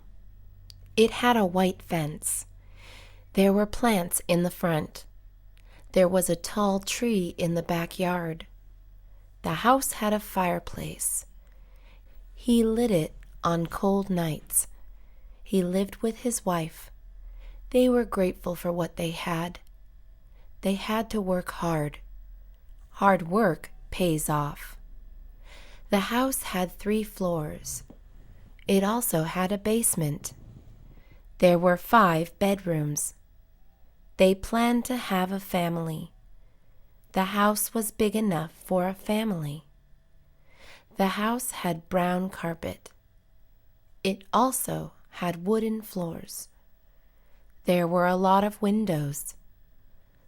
[SPEAKER 1] It had a white fence. There were plants in the front. There was a tall tree in the backyard. The house had a fireplace. He lit it on cold nights. He lived with his wife. They were grateful for what they had. They had to work hard. Hard work pays off. The house had 3 floors. It also had a basement. There were 5 bedrooms. They planned to have a family. The house was big enough for a family. The house had brown carpet. It also had wooden floors. There were a lot of windows.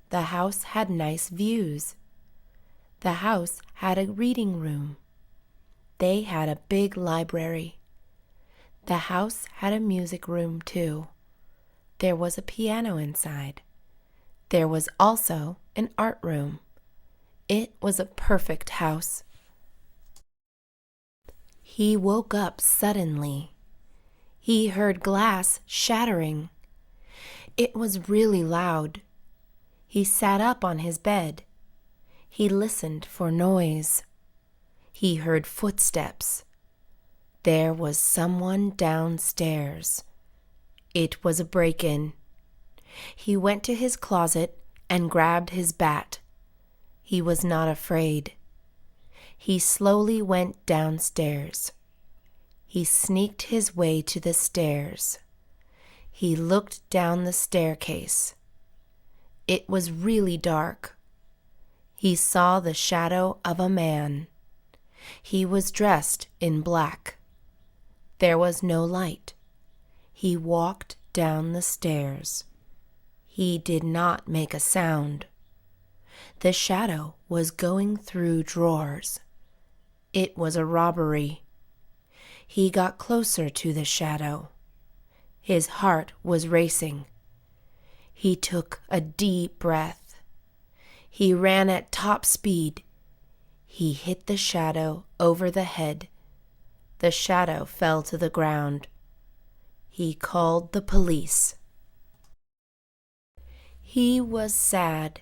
[SPEAKER 1] The house had nice views. The house had a reading room. They had a big library. The house had a music room too. There was a piano inside. There was also an art room. It was a perfect house. He woke up suddenly. He heard glass shattering. It was really loud. He sat up on his bed. He listened for noise. He heard footsteps. There was someone downstairs. It was a break-in. He went to his closet and grabbed his bat. He was not afraid. He slowly went downstairs. He sneaked his way to the stairs. He looked down the staircase. It was really dark. He saw the shadow of a man. He was dressed in black. There was no light. He walked down the stairs. He did not make a sound. The shadow was going through drawers. It was a robbery. He got closer to the shadow. His heart was racing. He took a deep breath. He ran at top speed. He hit the shadow over the head. The shadow fell to the ground. He called the police. He was sad.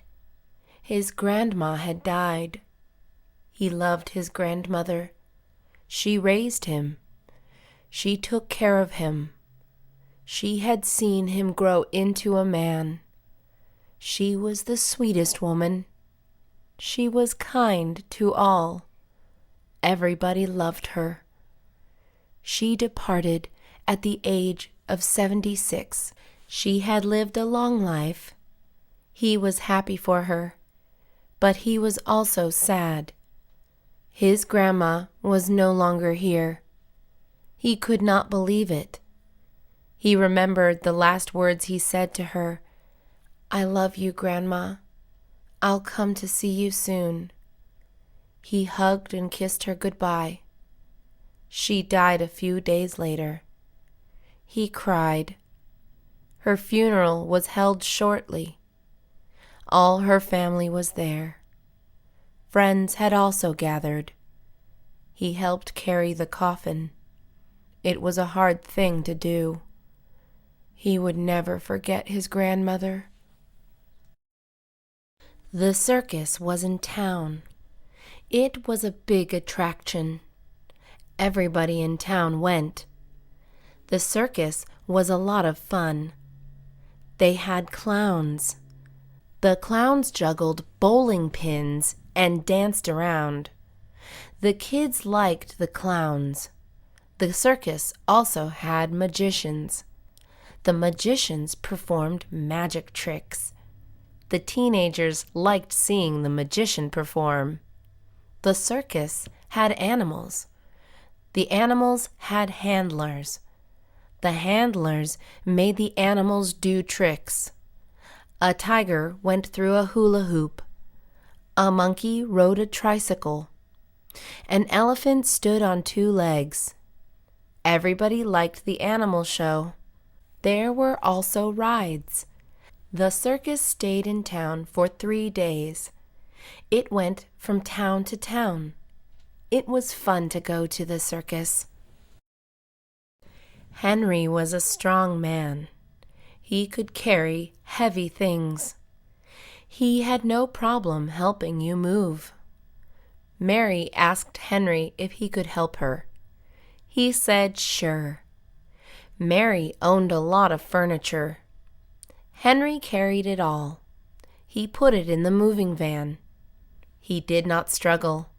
[SPEAKER 1] His grandma had died. He loved his grandmother. She raised him. She took care of him. She had seen him grow into a man. She was the sweetest woman. She was kind to all. Everybody loved her. She departed at the age of 76. She had lived a long life. He was happy for her, but he was also sad. His grandma was no longer here. He could not believe it. He remembered the last words he said to her, "I love you, Grandma. I'll come to see you soon." He hugged and kissed her goodbye. She died a few days later. He cried. Her funeral was held shortly. All her family was there. Friends had also gathered. He helped carry the coffin. It was a hard thing to do. He would never forget his grandmother. The circus was in town. It was a big attraction. Everybody in town went. The circus was a lot of fun. They had clowns. The clowns juggled bowling pins and danced around. The kids liked the clowns. The circus also had magicians. The magicians performed magic tricks. The teenagers liked seeing the magician perform. The circus had animals. The animals had handlers. The handlers made the animals do tricks. A tiger went through a hula hoop. A monkey rode a tricycle. An elephant stood on 2 legs. Everybody liked the animal show. There were also rides. The circus stayed in town for 3 days. It went from town to town. It was fun to go to the circus. Henry was a strong man. He could carry heavy things. He had no problem helping you move. Mary asked Henry if he could help her. He said sure. Mary owned a lot of furniture. Henry carried it all. He put it in the moving van. He did not struggle.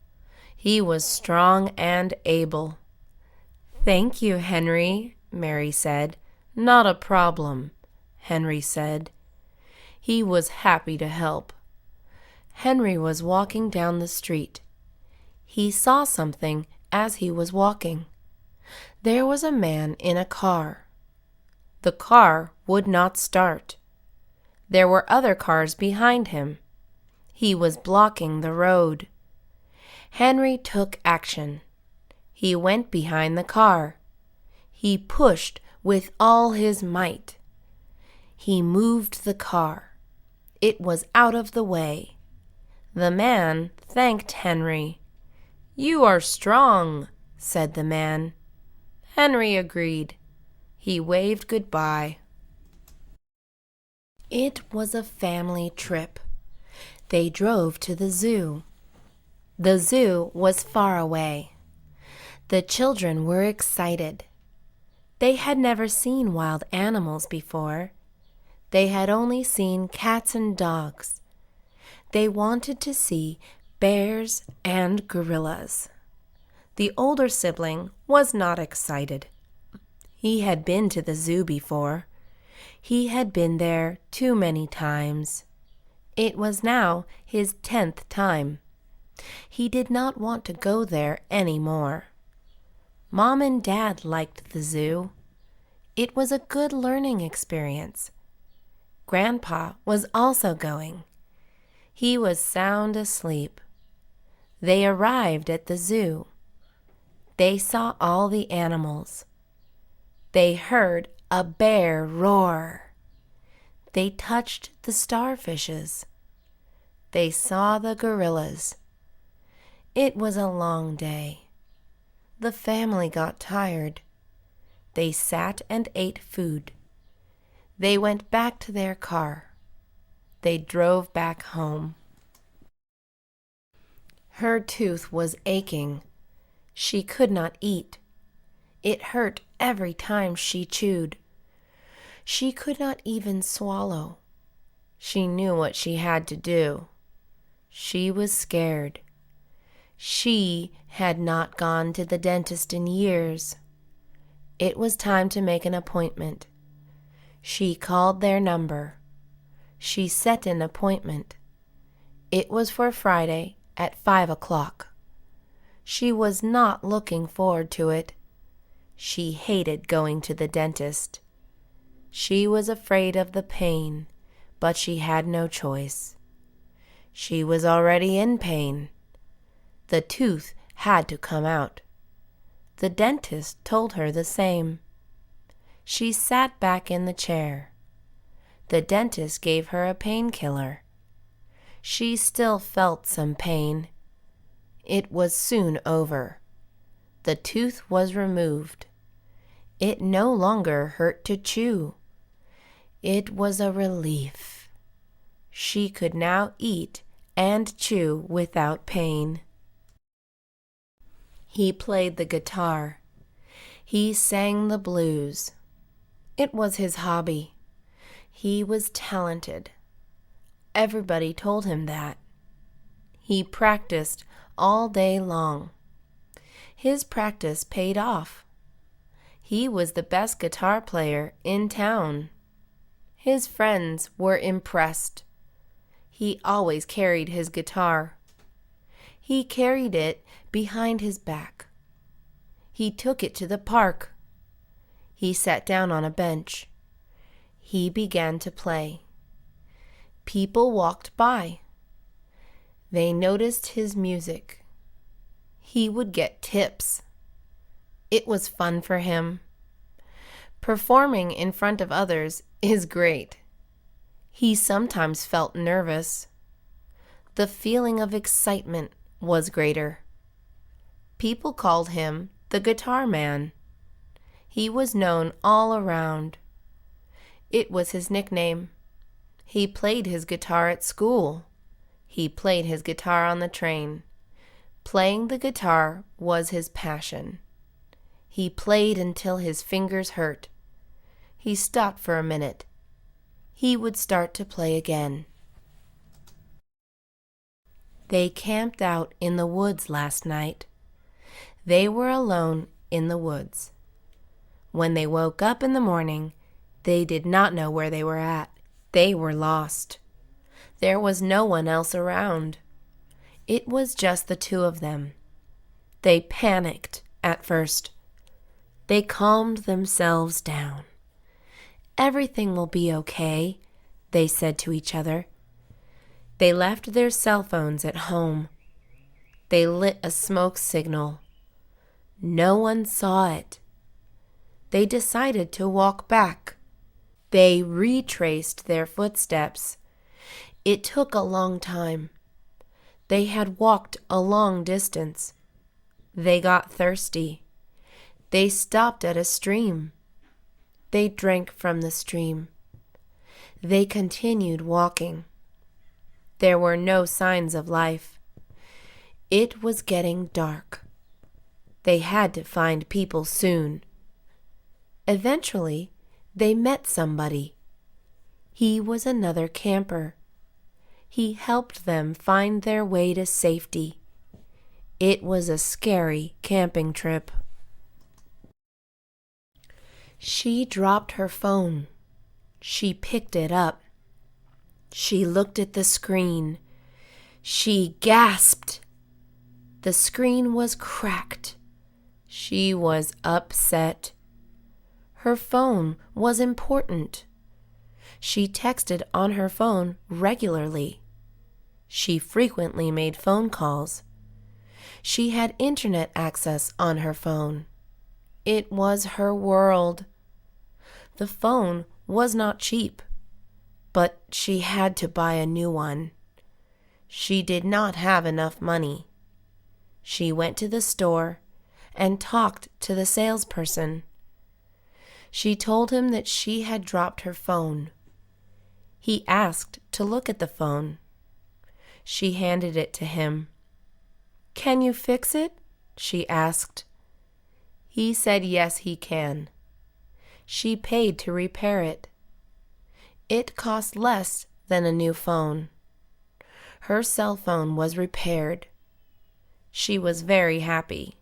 [SPEAKER 1] He was strong and able. "Thank you, Henry," Mary said. "Not a problem," Henry said. He was happy to help. Henry was walking down the street. He saw something as he was walking. There was a man in a car. The car would not start. There were other cars behind him. He was blocking the road. Henry took action. He went behind the car. He pushed with all his might. He moved the car. It was out of the way. The man thanked Henry. "You are strong," said the man. Henry agreed. He waved goodbye. It was a family trip. They drove to the zoo. The zoo was far away. The children were excited. They had never seen wild animals before. They had only seen cats and dogs. They wanted to see bears and gorillas. The older sibling was not excited. He had been to the zoo before. He had been there too many times. It was now his 10th time. He did not want to go there any more. Mom and Dad liked the zoo. It was a good learning experience. Grandpa was also going. He was sound asleep. They arrived at the zoo. They saw all the animals. They heard a bear roar. They touched the starfishes. They saw the gorillas. It was a long day. The family got tired. They sat and ate food. They went back to their car. They drove back home. Her tooth was aching. She could not eat. It hurt every time she chewed. She could not even swallow. She knew what she had to do. She was scared. She had not gone to the dentist in years. It was time to make an appointment. She called their number. She set an appointment. It was for Friday at 5 o'clock. She was not looking forward to it. She hated going to the dentist. She was afraid of the pain, but she had no choice. She was already in pain. The tooth had to come out. The dentist told her the same. She sat back in the chair. The dentist gave her a painkiller. She still felt some pain. It was soon over. The tooth was removed. It no longer hurt to chew. It was a relief. She could now eat and chew without pain. He played the guitar. He sang the blues. It was his hobby. He was talented. Everybody told him that. He practiced all day long. His practice paid off. He was the best guitar player in town. His friends were impressed. He always carried his guitar. He carried it behind his back. He took it to the park. He sat down on a bench. He began to play. People walked by. They noticed his music. He would get tips. It was fun for him. Performing in front of others is great. He sometimes felt nervous. The feeling of excitement was greater. People called him the Guitar Man. He was known all around. It was his nickname. He played his guitar at school. He played his guitar on the train. Playing the guitar was his passion. He played until his fingers hurt. He stopped for a minute. He would start to play again. They camped out in the woods last night. They were alone in the woods. When they woke up in the morning, they did not know where they were at. They were lost. There was no one else around. It was just the two of them. They panicked at first. They calmed themselves down. "Everything will be okay," they said to each other. They left their cell phones at home. They lit a smoke signal. No one saw it. They decided to walk back. They retraced their footsteps. It took a long time. They had walked a long distance. They got thirsty. They stopped at a stream. They drank from the stream. They continued walking. There were no signs of life. It was getting dark. They had to find people soon. Eventually, they met somebody. He was another camper. He helped them find their way to safety. It was a scary camping trip. She dropped her phone. She picked it up. She looked at the screen. She gasped. The screen was cracked. She was upset. Her phone was important. She texted on her phone regularly. She frequently made phone calls. She had internet access on her phone. It was her world. The phone was not cheap, but she had to buy a new one. She did not have enough money. She went to the store and talked to the salesperson. She told him that she had dropped her phone. He asked to look at the phone. She handed it to him. "Can you fix it?" she asked. He said yes, he can. She paid to repair it. It cost less than a new phone. Her cell phone was repaired. She was very happy.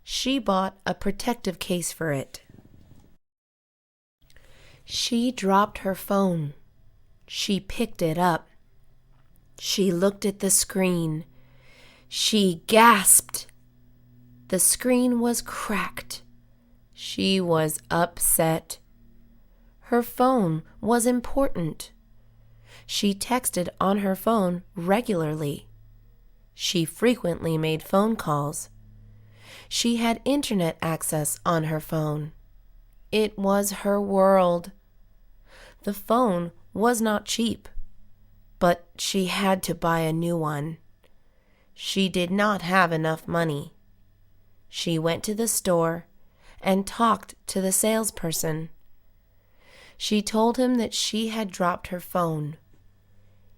[SPEAKER 1] She bought a protective case for it. She dropped her phone. She picked it up. She looked at the screen. She gasped. The screen was cracked. She was upset. Her phone was important. She texted on her phone regularly. She frequently made phone calls. She had internet access on her phone. It was her world. The phone was not cheap, but she had to buy a new one. She did not have enough money. She went to the store and talked to the salesperson. She told him that she had dropped her phone.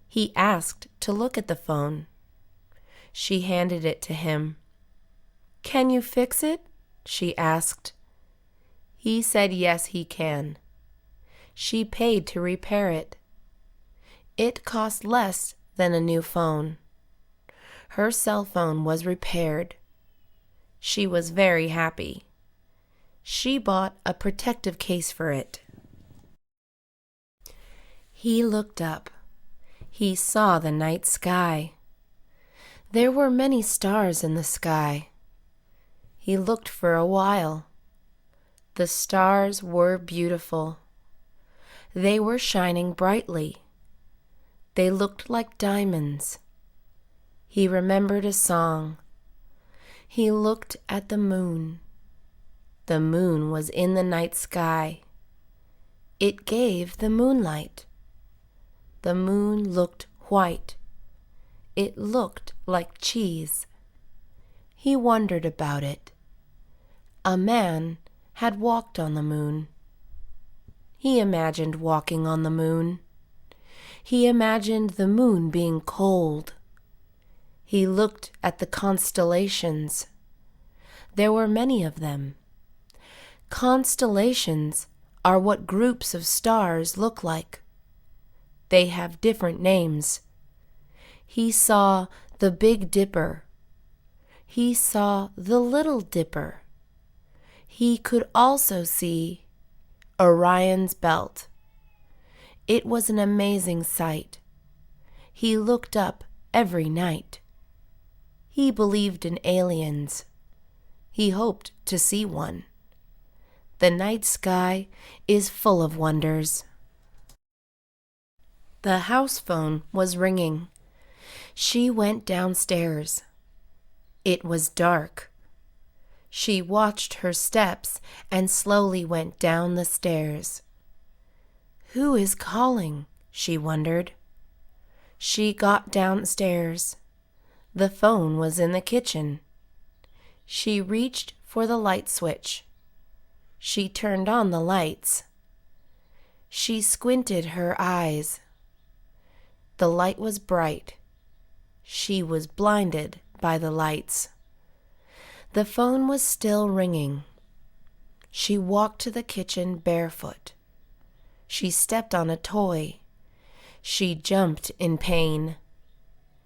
[SPEAKER 1] He asked to look at the phone. She handed it to him. "Can you fix it?" she asked. He said yes, he can. She paid to repair it. It cost less than a new phone. Her cell phone was repaired. She was very happy. She bought a protective case for it. He looked up. He saw the night sky. There were many stars in the sky. He looked for a while. The stars were beautiful. They were shining brightly. They looked like diamonds. He remembered a song. He looked at the moon. The moon was in the night sky. It gave the moonlight. The moon looked white. It looked like cheese. He wondered about it. A man had walked on the moon. He imagined walking on the moon. He imagined the moon being cold. He looked at the constellations. There were many of them. Constellations are what groups of stars look like. They have different names. He saw the Big Dipper. He saw the Little Dipper. He could also see Orion's belt. It was an amazing sight. He looked up every night. He believed in aliens. He hoped to see one. The night sky is full of wonders. The house phone was ringing. She went downstairs. It was dark. She watched her steps and slowly went down the stairs. Who is calling? She wondered. She got downstairs. The phone was in the kitchen. She reached for the light switch. She turned on the lights. She squinted her eyes. The light was bright. She was blinded by the lights. The phone was still ringing. She walked to the kitchen barefoot. She stepped on a toy. She jumped in pain.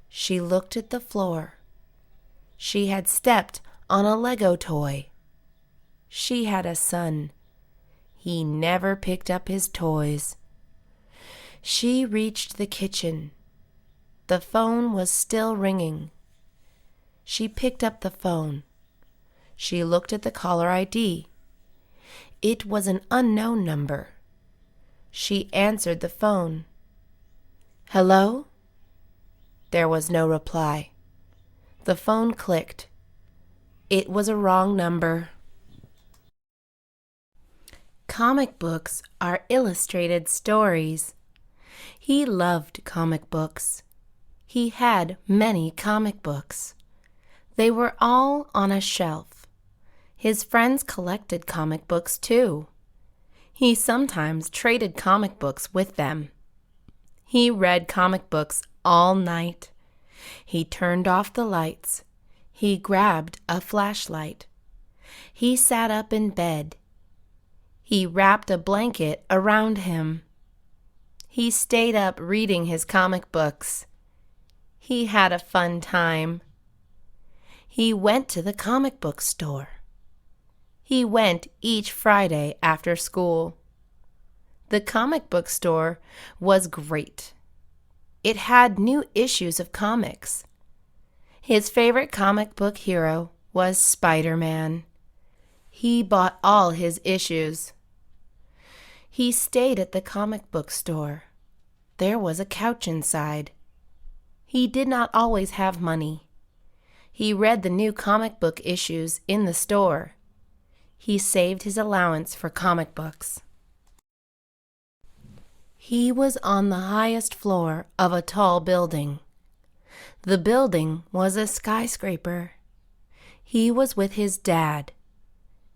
[SPEAKER 1] She looked at the floor. She had stepped on a Lego toy. She had a son. He never picked up his toys. She reached the kitchen. The phone was still ringing. She picked up the phone. She looked at the caller ID. It was an unknown number. She answered the phone. "Hello?" There was no reply. The phone clicked. It was a wrong number. Comic books are illustrated stories. He loved comic books. He had many comic books. They were all on a shelf. His friends collected comic books too. He sometimes traded comic books with them. He read comic books all night. He turned off the lights. He grabbed a flashlight. He sat up in bed. He wrapped a blanket around him. He stayed up reading his comic books. He had a fun time. He went to the comic book store. He went each Friday after school. The comic book store was great. It had new issues of comics. His favorite comic book hero was Spider-Man. He bought all his issues. He stayed at the comic book store. There was a couch inside. He did not always have money. He read the new comic book issues in the store. He saved his allowance for comic books. He was on the highest floor of a tall building. The building was a skyscraper. He was with his dad.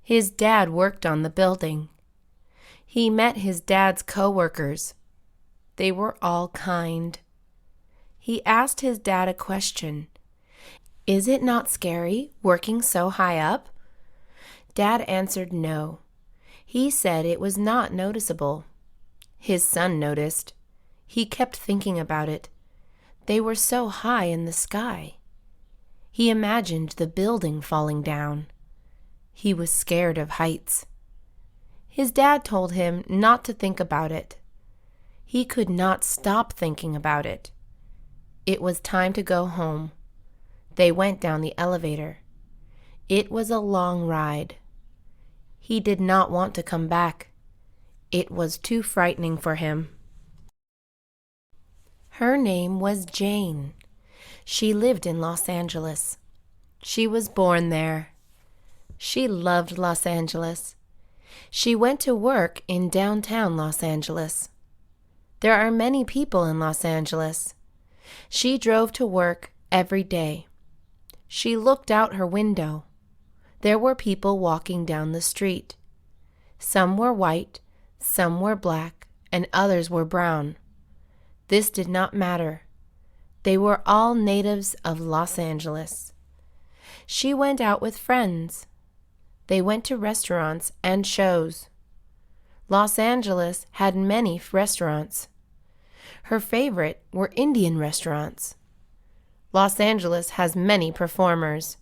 [SPEAKER 1] His dad worked on the building. He met his dad's coworkers. They were all kind. He asked his dad a question. "Is it not scary working so high up?" Dad answered no. He said it was not noticeable. His son noticed. He kept thinking about it. They were so high in the sky. He imagined the building falling down. He was scared of heights. His dad told him not to think about it. He could not stop thinking about it. It was time to go home. They went down the elevator. It was a long ride. He did not want to come back. It was too frightening for him. Her name was Jane. She lived in Los Angeles. She was born there. She loved Los Angeles. She went to work in downtown Los Angeles. There are many people in Los Angeles. She drove to work every day. She looked out her window. There were people walking down the street. Some were white, some were black, and others were brown. This did not matter. They were all natives of Los Angeles. She went out with friends. They went to restaurants and shows. Los Angeles had many restaurants. Her favorite were Indian restaurants. Los Angeles has many performers.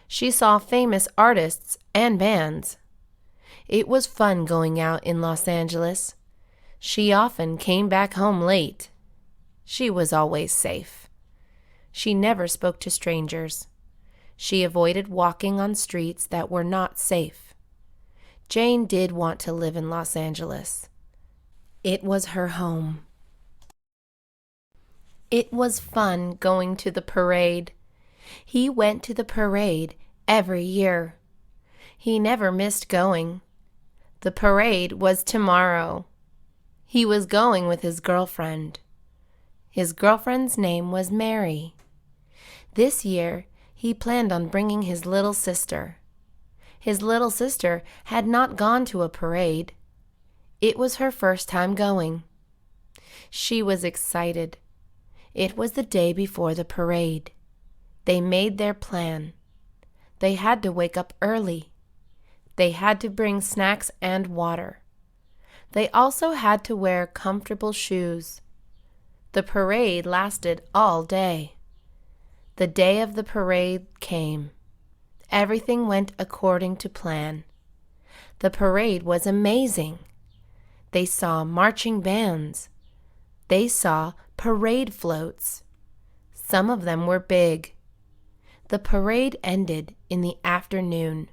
[SPEAKER 1] She saw famous artists and bands. It was fun going out in Los Angeles. She often came back home late. She was always safe. She never spoke to strangers. She avoided walking on streets that were not safe. Jane did want to live in Los Angeles. It was her home. It was fun going to the parade. He went to the parade every year. He never missed going. The parade was tomorrow. He was going with his girlfriend. His girlfriend's name was Mary. This year, he planned on bringing his little sister. His little sister had not gone to a parade. It was her first time going. She was excited. It was the day before the parade. They made their plan. They had to wake up early. They had to bring snacks and water. They also had to wear comfortable shoes. The parade lasted all day. The day of the parade came. Everything went according to plan. The parade was amazing. They saw marching bands. They saw parade floats. Some of them were big. The parade ended in the afternoon.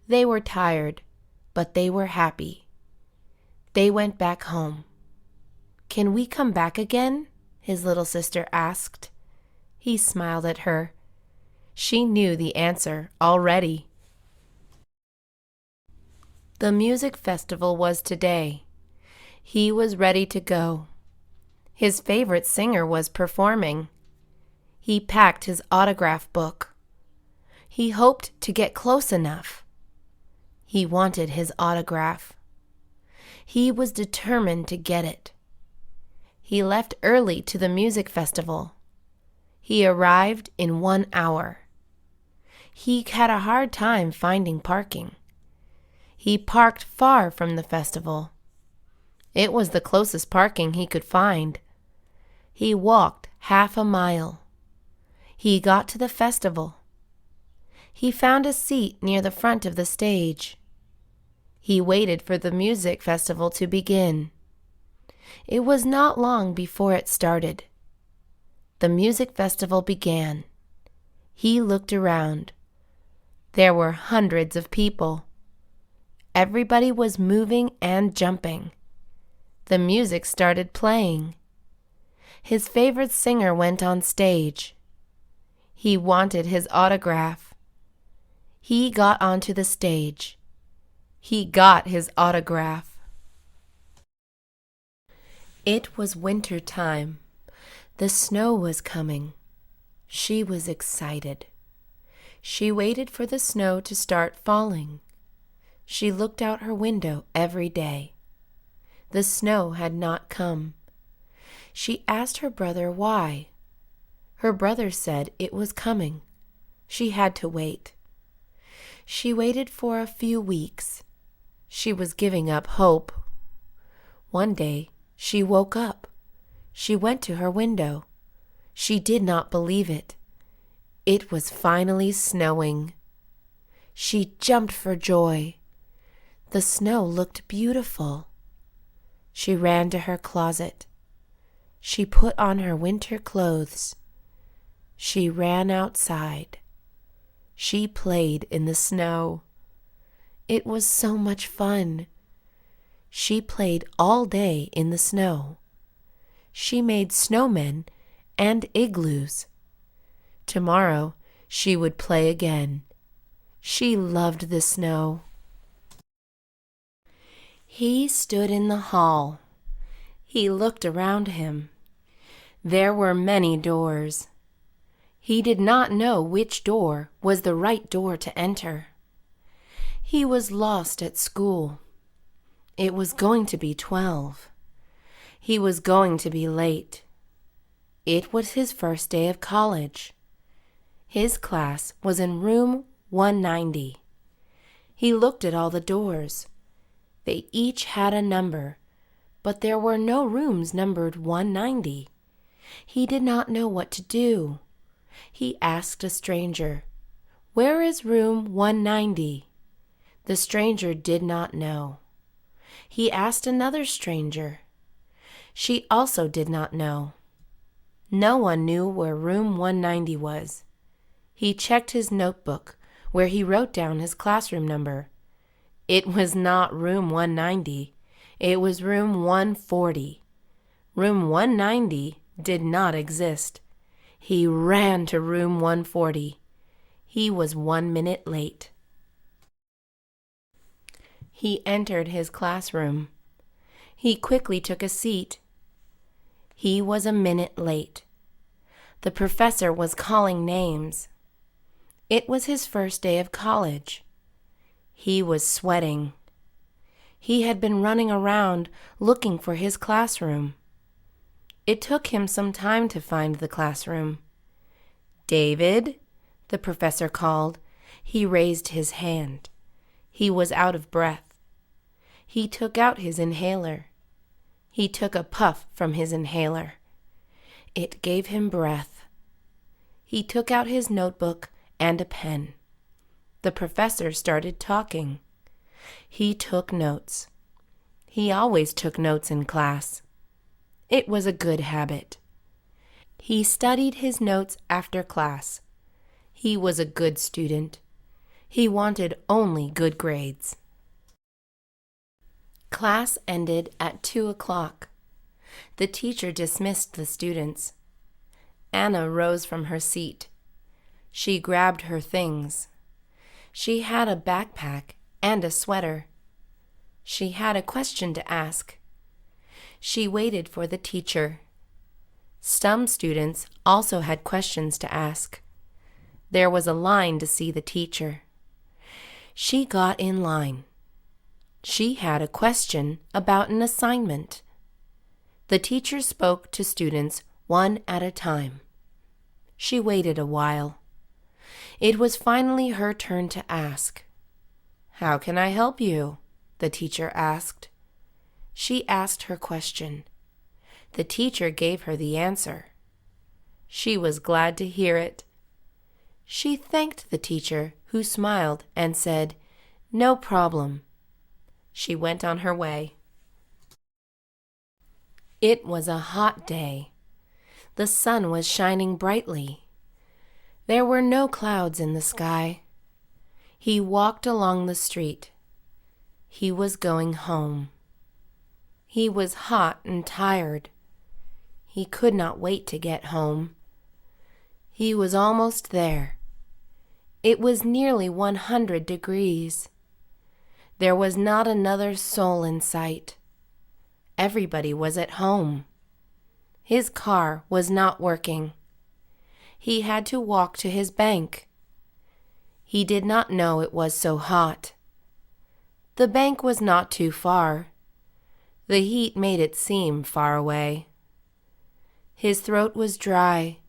[SPEAKER 1] They were tired, but they were happy. They went back home. "Can we come back again?" his little sister asked. He smiled at her. She knew the answer already. The music festival was today. He was ready to go. His favorite singer was performing. He packed his autograph book. He hoped to get close enough. He wanted his autograph. He was determined to get it. He left early to the music festival. He arrived in 1 hour. He had a hard time finding parking. He parked far from the festival. It was the closest parking he could find. He walked half a mile. He got to the festival. He found a seat near the front of the stage. He waited for the music festival to begin. It was not long before it started. The music festival began. He looked around. There were hundreds of people. Everybody was moving and jumping. The music started playing. His favorite singer went on stage. He wanted his autograph. He got onto the stage. He got his autograph. It was winter time. The snow was coming. She was excited. She waited for the snow to start falling. She looked out her window every day. The snow had not come. She asked her brother why. Her brother said it was coming. She had to wait. She waited for a few weeks. She was giving up hope. One day, she woke up. She went to her window. She did not believe it. It was finally snowing. She jumped for joy. The snow looked beautiful. She ran to her closet. She put on her winter clothes. She ran outside. She played in the snow. It was so much fun. She played all day in the snow. She made snowmen and igloos. Tomorrow she would play again. She loved the snow. He stood in the hall. He looked around him. There were many doors. He did not know which door was the right door to enter. He was lost at school. It was going to be 12. He was going to be late. It was his first day of college. His class was in room 190. He looked at all the doors. They each had a number, but there were no rooms numbered 190. He did not know what to do. He asked a stranger, "Where is room 190?" The stranger did not know. He asked another stranger. She also did not know. No one knew where room 190 was. He checked his notebook, where he wrote down his classroom number. It was not room 190. It was room 140. Room 190 did not exist. He ran to room 140. He was 1 minute late. He entered his classroom. He quickly took a seat. He was a minute late. The professor was calling names. It was his first day of college. He was sweating. He had been running around looking for his classroom. It took him some time to find the classroom. "David," the professor called. He raised his hand. He was out of breath. He took out his inhaler. He took a puff from his inhaler. It gave him breath. He took out his notebook and a pen. The professor started talking. He took notes. He always took notes in class. It was a good habit. He studied his notes after class. He was a good student. He wanted only good grades. Class ended at 2 o'clock. The teacher dismissed the students. Anna rose from her seat. She grabbed her things. She had a backpack and a sweater. She had a question to ask. She waited for the teacher. Some students also had questions to ask. There was a line to see the teacher. She got in line. She had a question about an assignment. The teacher spoke to students one at a time. She waited a while. It was finally her turn to ask. "How can I help you?" the teacher asked. She asked her question. The teacher gave her the answer. She was glad to hear it. She thanked the teacher, who smiled and said, "No problem." She went on her way. It was a hot day. The sun was shining brightly. There were no clouds in the sky. He walked along the street. He was going home. He was hot and tired. He could not wait to get home. He was almost there. It was nearly 100 degrees. There was not another soul in sight. Everybody was at home. His car was not working. He had to walk to his bank. He did not know it was so hot. The bank was not too far. The heat made it seem far away. His throat was dry.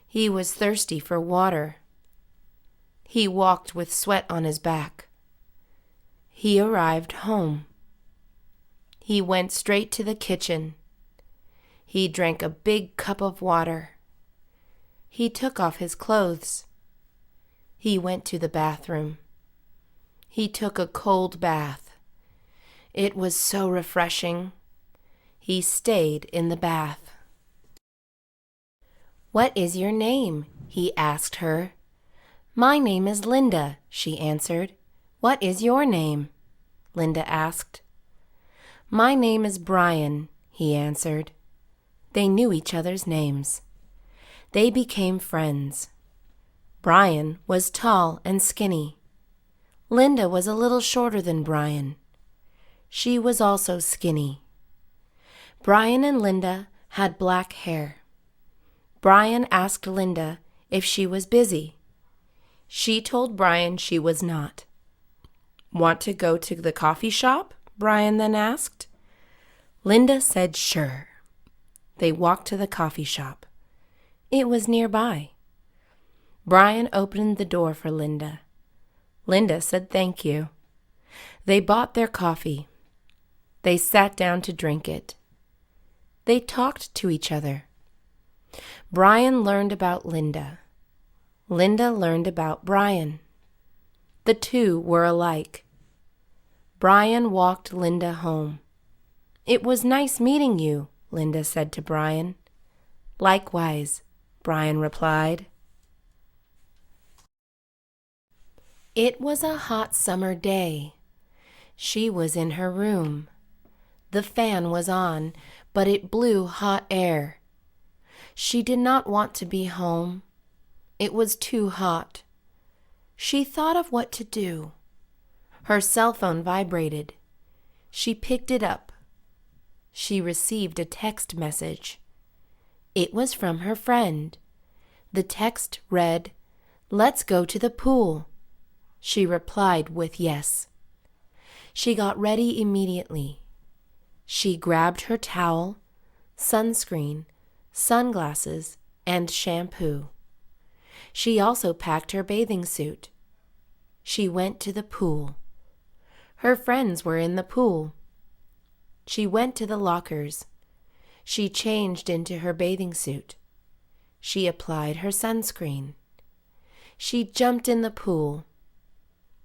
[SPEAKER 1] He was thirsty for water. He walked with sweat on his back. He arrived home. He went straight to the kitchen. He drank a big cup of water. He took off his clothes. He went to the bathroom. He took a cold bath. It was so refreshing. He stayed in the bath. "What is your name?" he asked her. "My name is Linda," she answered. "What is your name?" Linda asked. "My name is Brian," he answered. They knew each other's names. They became friends. Brian was tall and skinny. Linda was a little shorter than Brian. She was also skinny. Brian and Linda had black hair. Brian asked Linda if she was busy. She told Brian she was not. "Want to go to the coffee shop?" Brian then asked. Linda said sure. They walked to the coffee shop. It was nearby. Brian opened the door for Linda. Linda said thank you. They bought their coffee. They sat down to drink it. They talked to each other. Brian learned about Linda. Linda learned about Brian. The two were alike. Brian walked Linda home. "It was nice meeting you," Linda said to Brian. "Likewise," Brian replied. It was a hot summer day. She was in her room. The fan was on, but it blew hot air. She did not want to be home. It was too hot. She thought of what to do. Her cell phone vibrated. She picked it up. She received a text message. It was from her friend. The text read, "Let's go to the pool." She replied with yes. She got ready immediately. She grabbed her towel, sunscreen, sunglasses, and shampoo. She also packed her bathing suit. She went to the pool. Her friends were in the pool. She went to the lockers. She changed into her bathing suit. She applied her sunscreen. She jumped in the pool.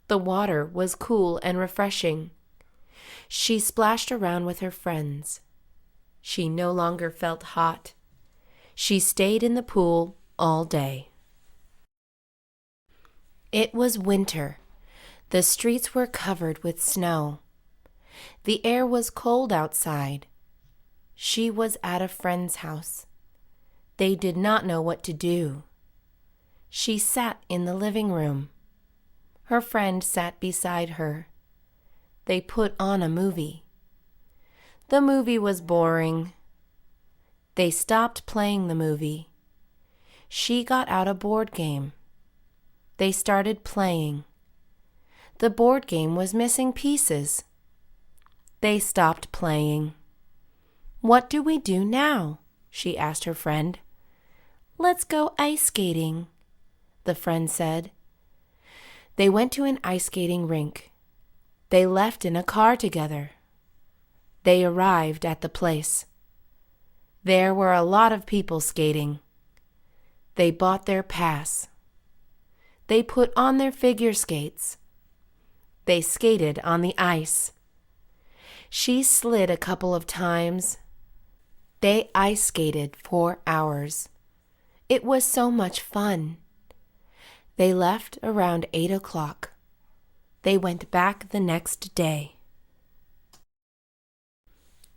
[SPEAKER 1] The water was cool and refreshing. She splashed around with her friends. She no longer felt hot. She stayed in the pool all day. It was winter. The streets were covered with snow. The air was cold outside. She was at a friend's house. They did not know what to do. She sat in the living room. Her friend sat beside her. They put on a movie. The movie was boring. They stopped playing the movie. She got out a board game. They started playing. The board game was missing pieces. They stopped playing. "What do we do now?" she asked her friend. "Let's go ice skating," the friend said. They went to an ice skating rink. They left in a car together. They arrived at the place. There were a lot of people skating. They bought their pass. They put on their figure skates. They skated on the ice. She slid a couple of times. They ice skated for hours. It was so much fun. They left around 8 o'clock. They went back the next day.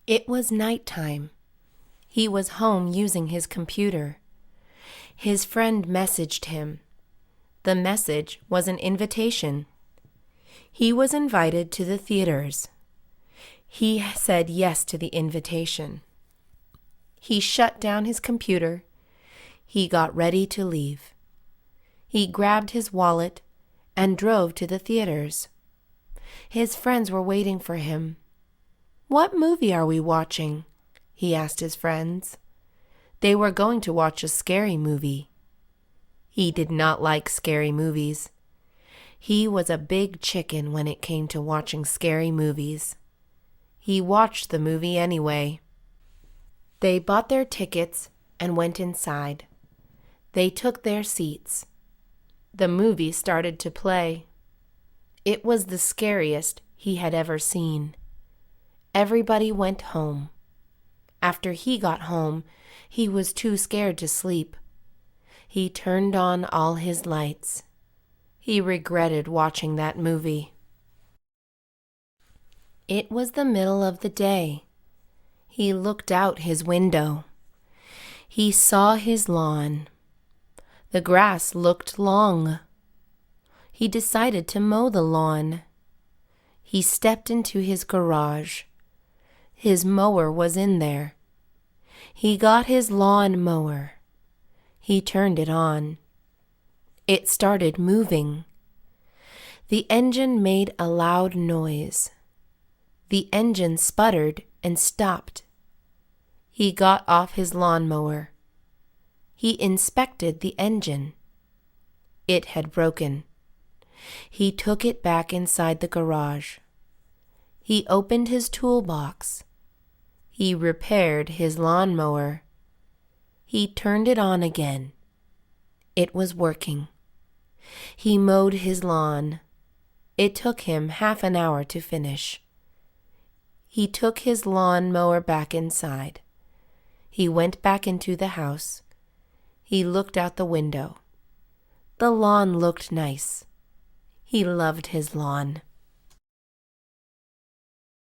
[SPEAKER 1] It was nighttime. He was home using his computer. His friend messaged him. The message was an invitation. He was invited to the theaters. He said yes to the invitation. He shut down his computer. He got ready to leave. He grabbed his wallet and drove to the theaters. His friends were waiting for him. "What movie are we watching?" he asked his friends. They were going to watch a scary movie. He did not like scary movies. He was a big chicken when it came to watching scary movies. He watched the movie anyway. They bought their tickets and went inside. They took their seats. The movie started to play. It was the scariest he had ever seen. Everybody went home. After he got home, he was too scared to sleep. He turned on all his lights. He regretted watching that movie. It was the middle of the day. He looked out his window. He saw his lawn. The grass looked long. He decided to mow the lawn. He stepped into his garage. His mower was in there. He got his lawn mower. He turned it on. It started moving. The engine made a loud noise. The engine sputtered and stopped. He got off his lawnmower. He inspected the engine. It had broken. He took it back inside the garage. He opened his toolbox. He repaired his lawnmower. He turned it on again. It was working. He mowed his lawn. It took him half an hour to finish. He took his lawn mower back inside. He went back into the house. He looked out the window. The lawn looked nice. He loved his lawn.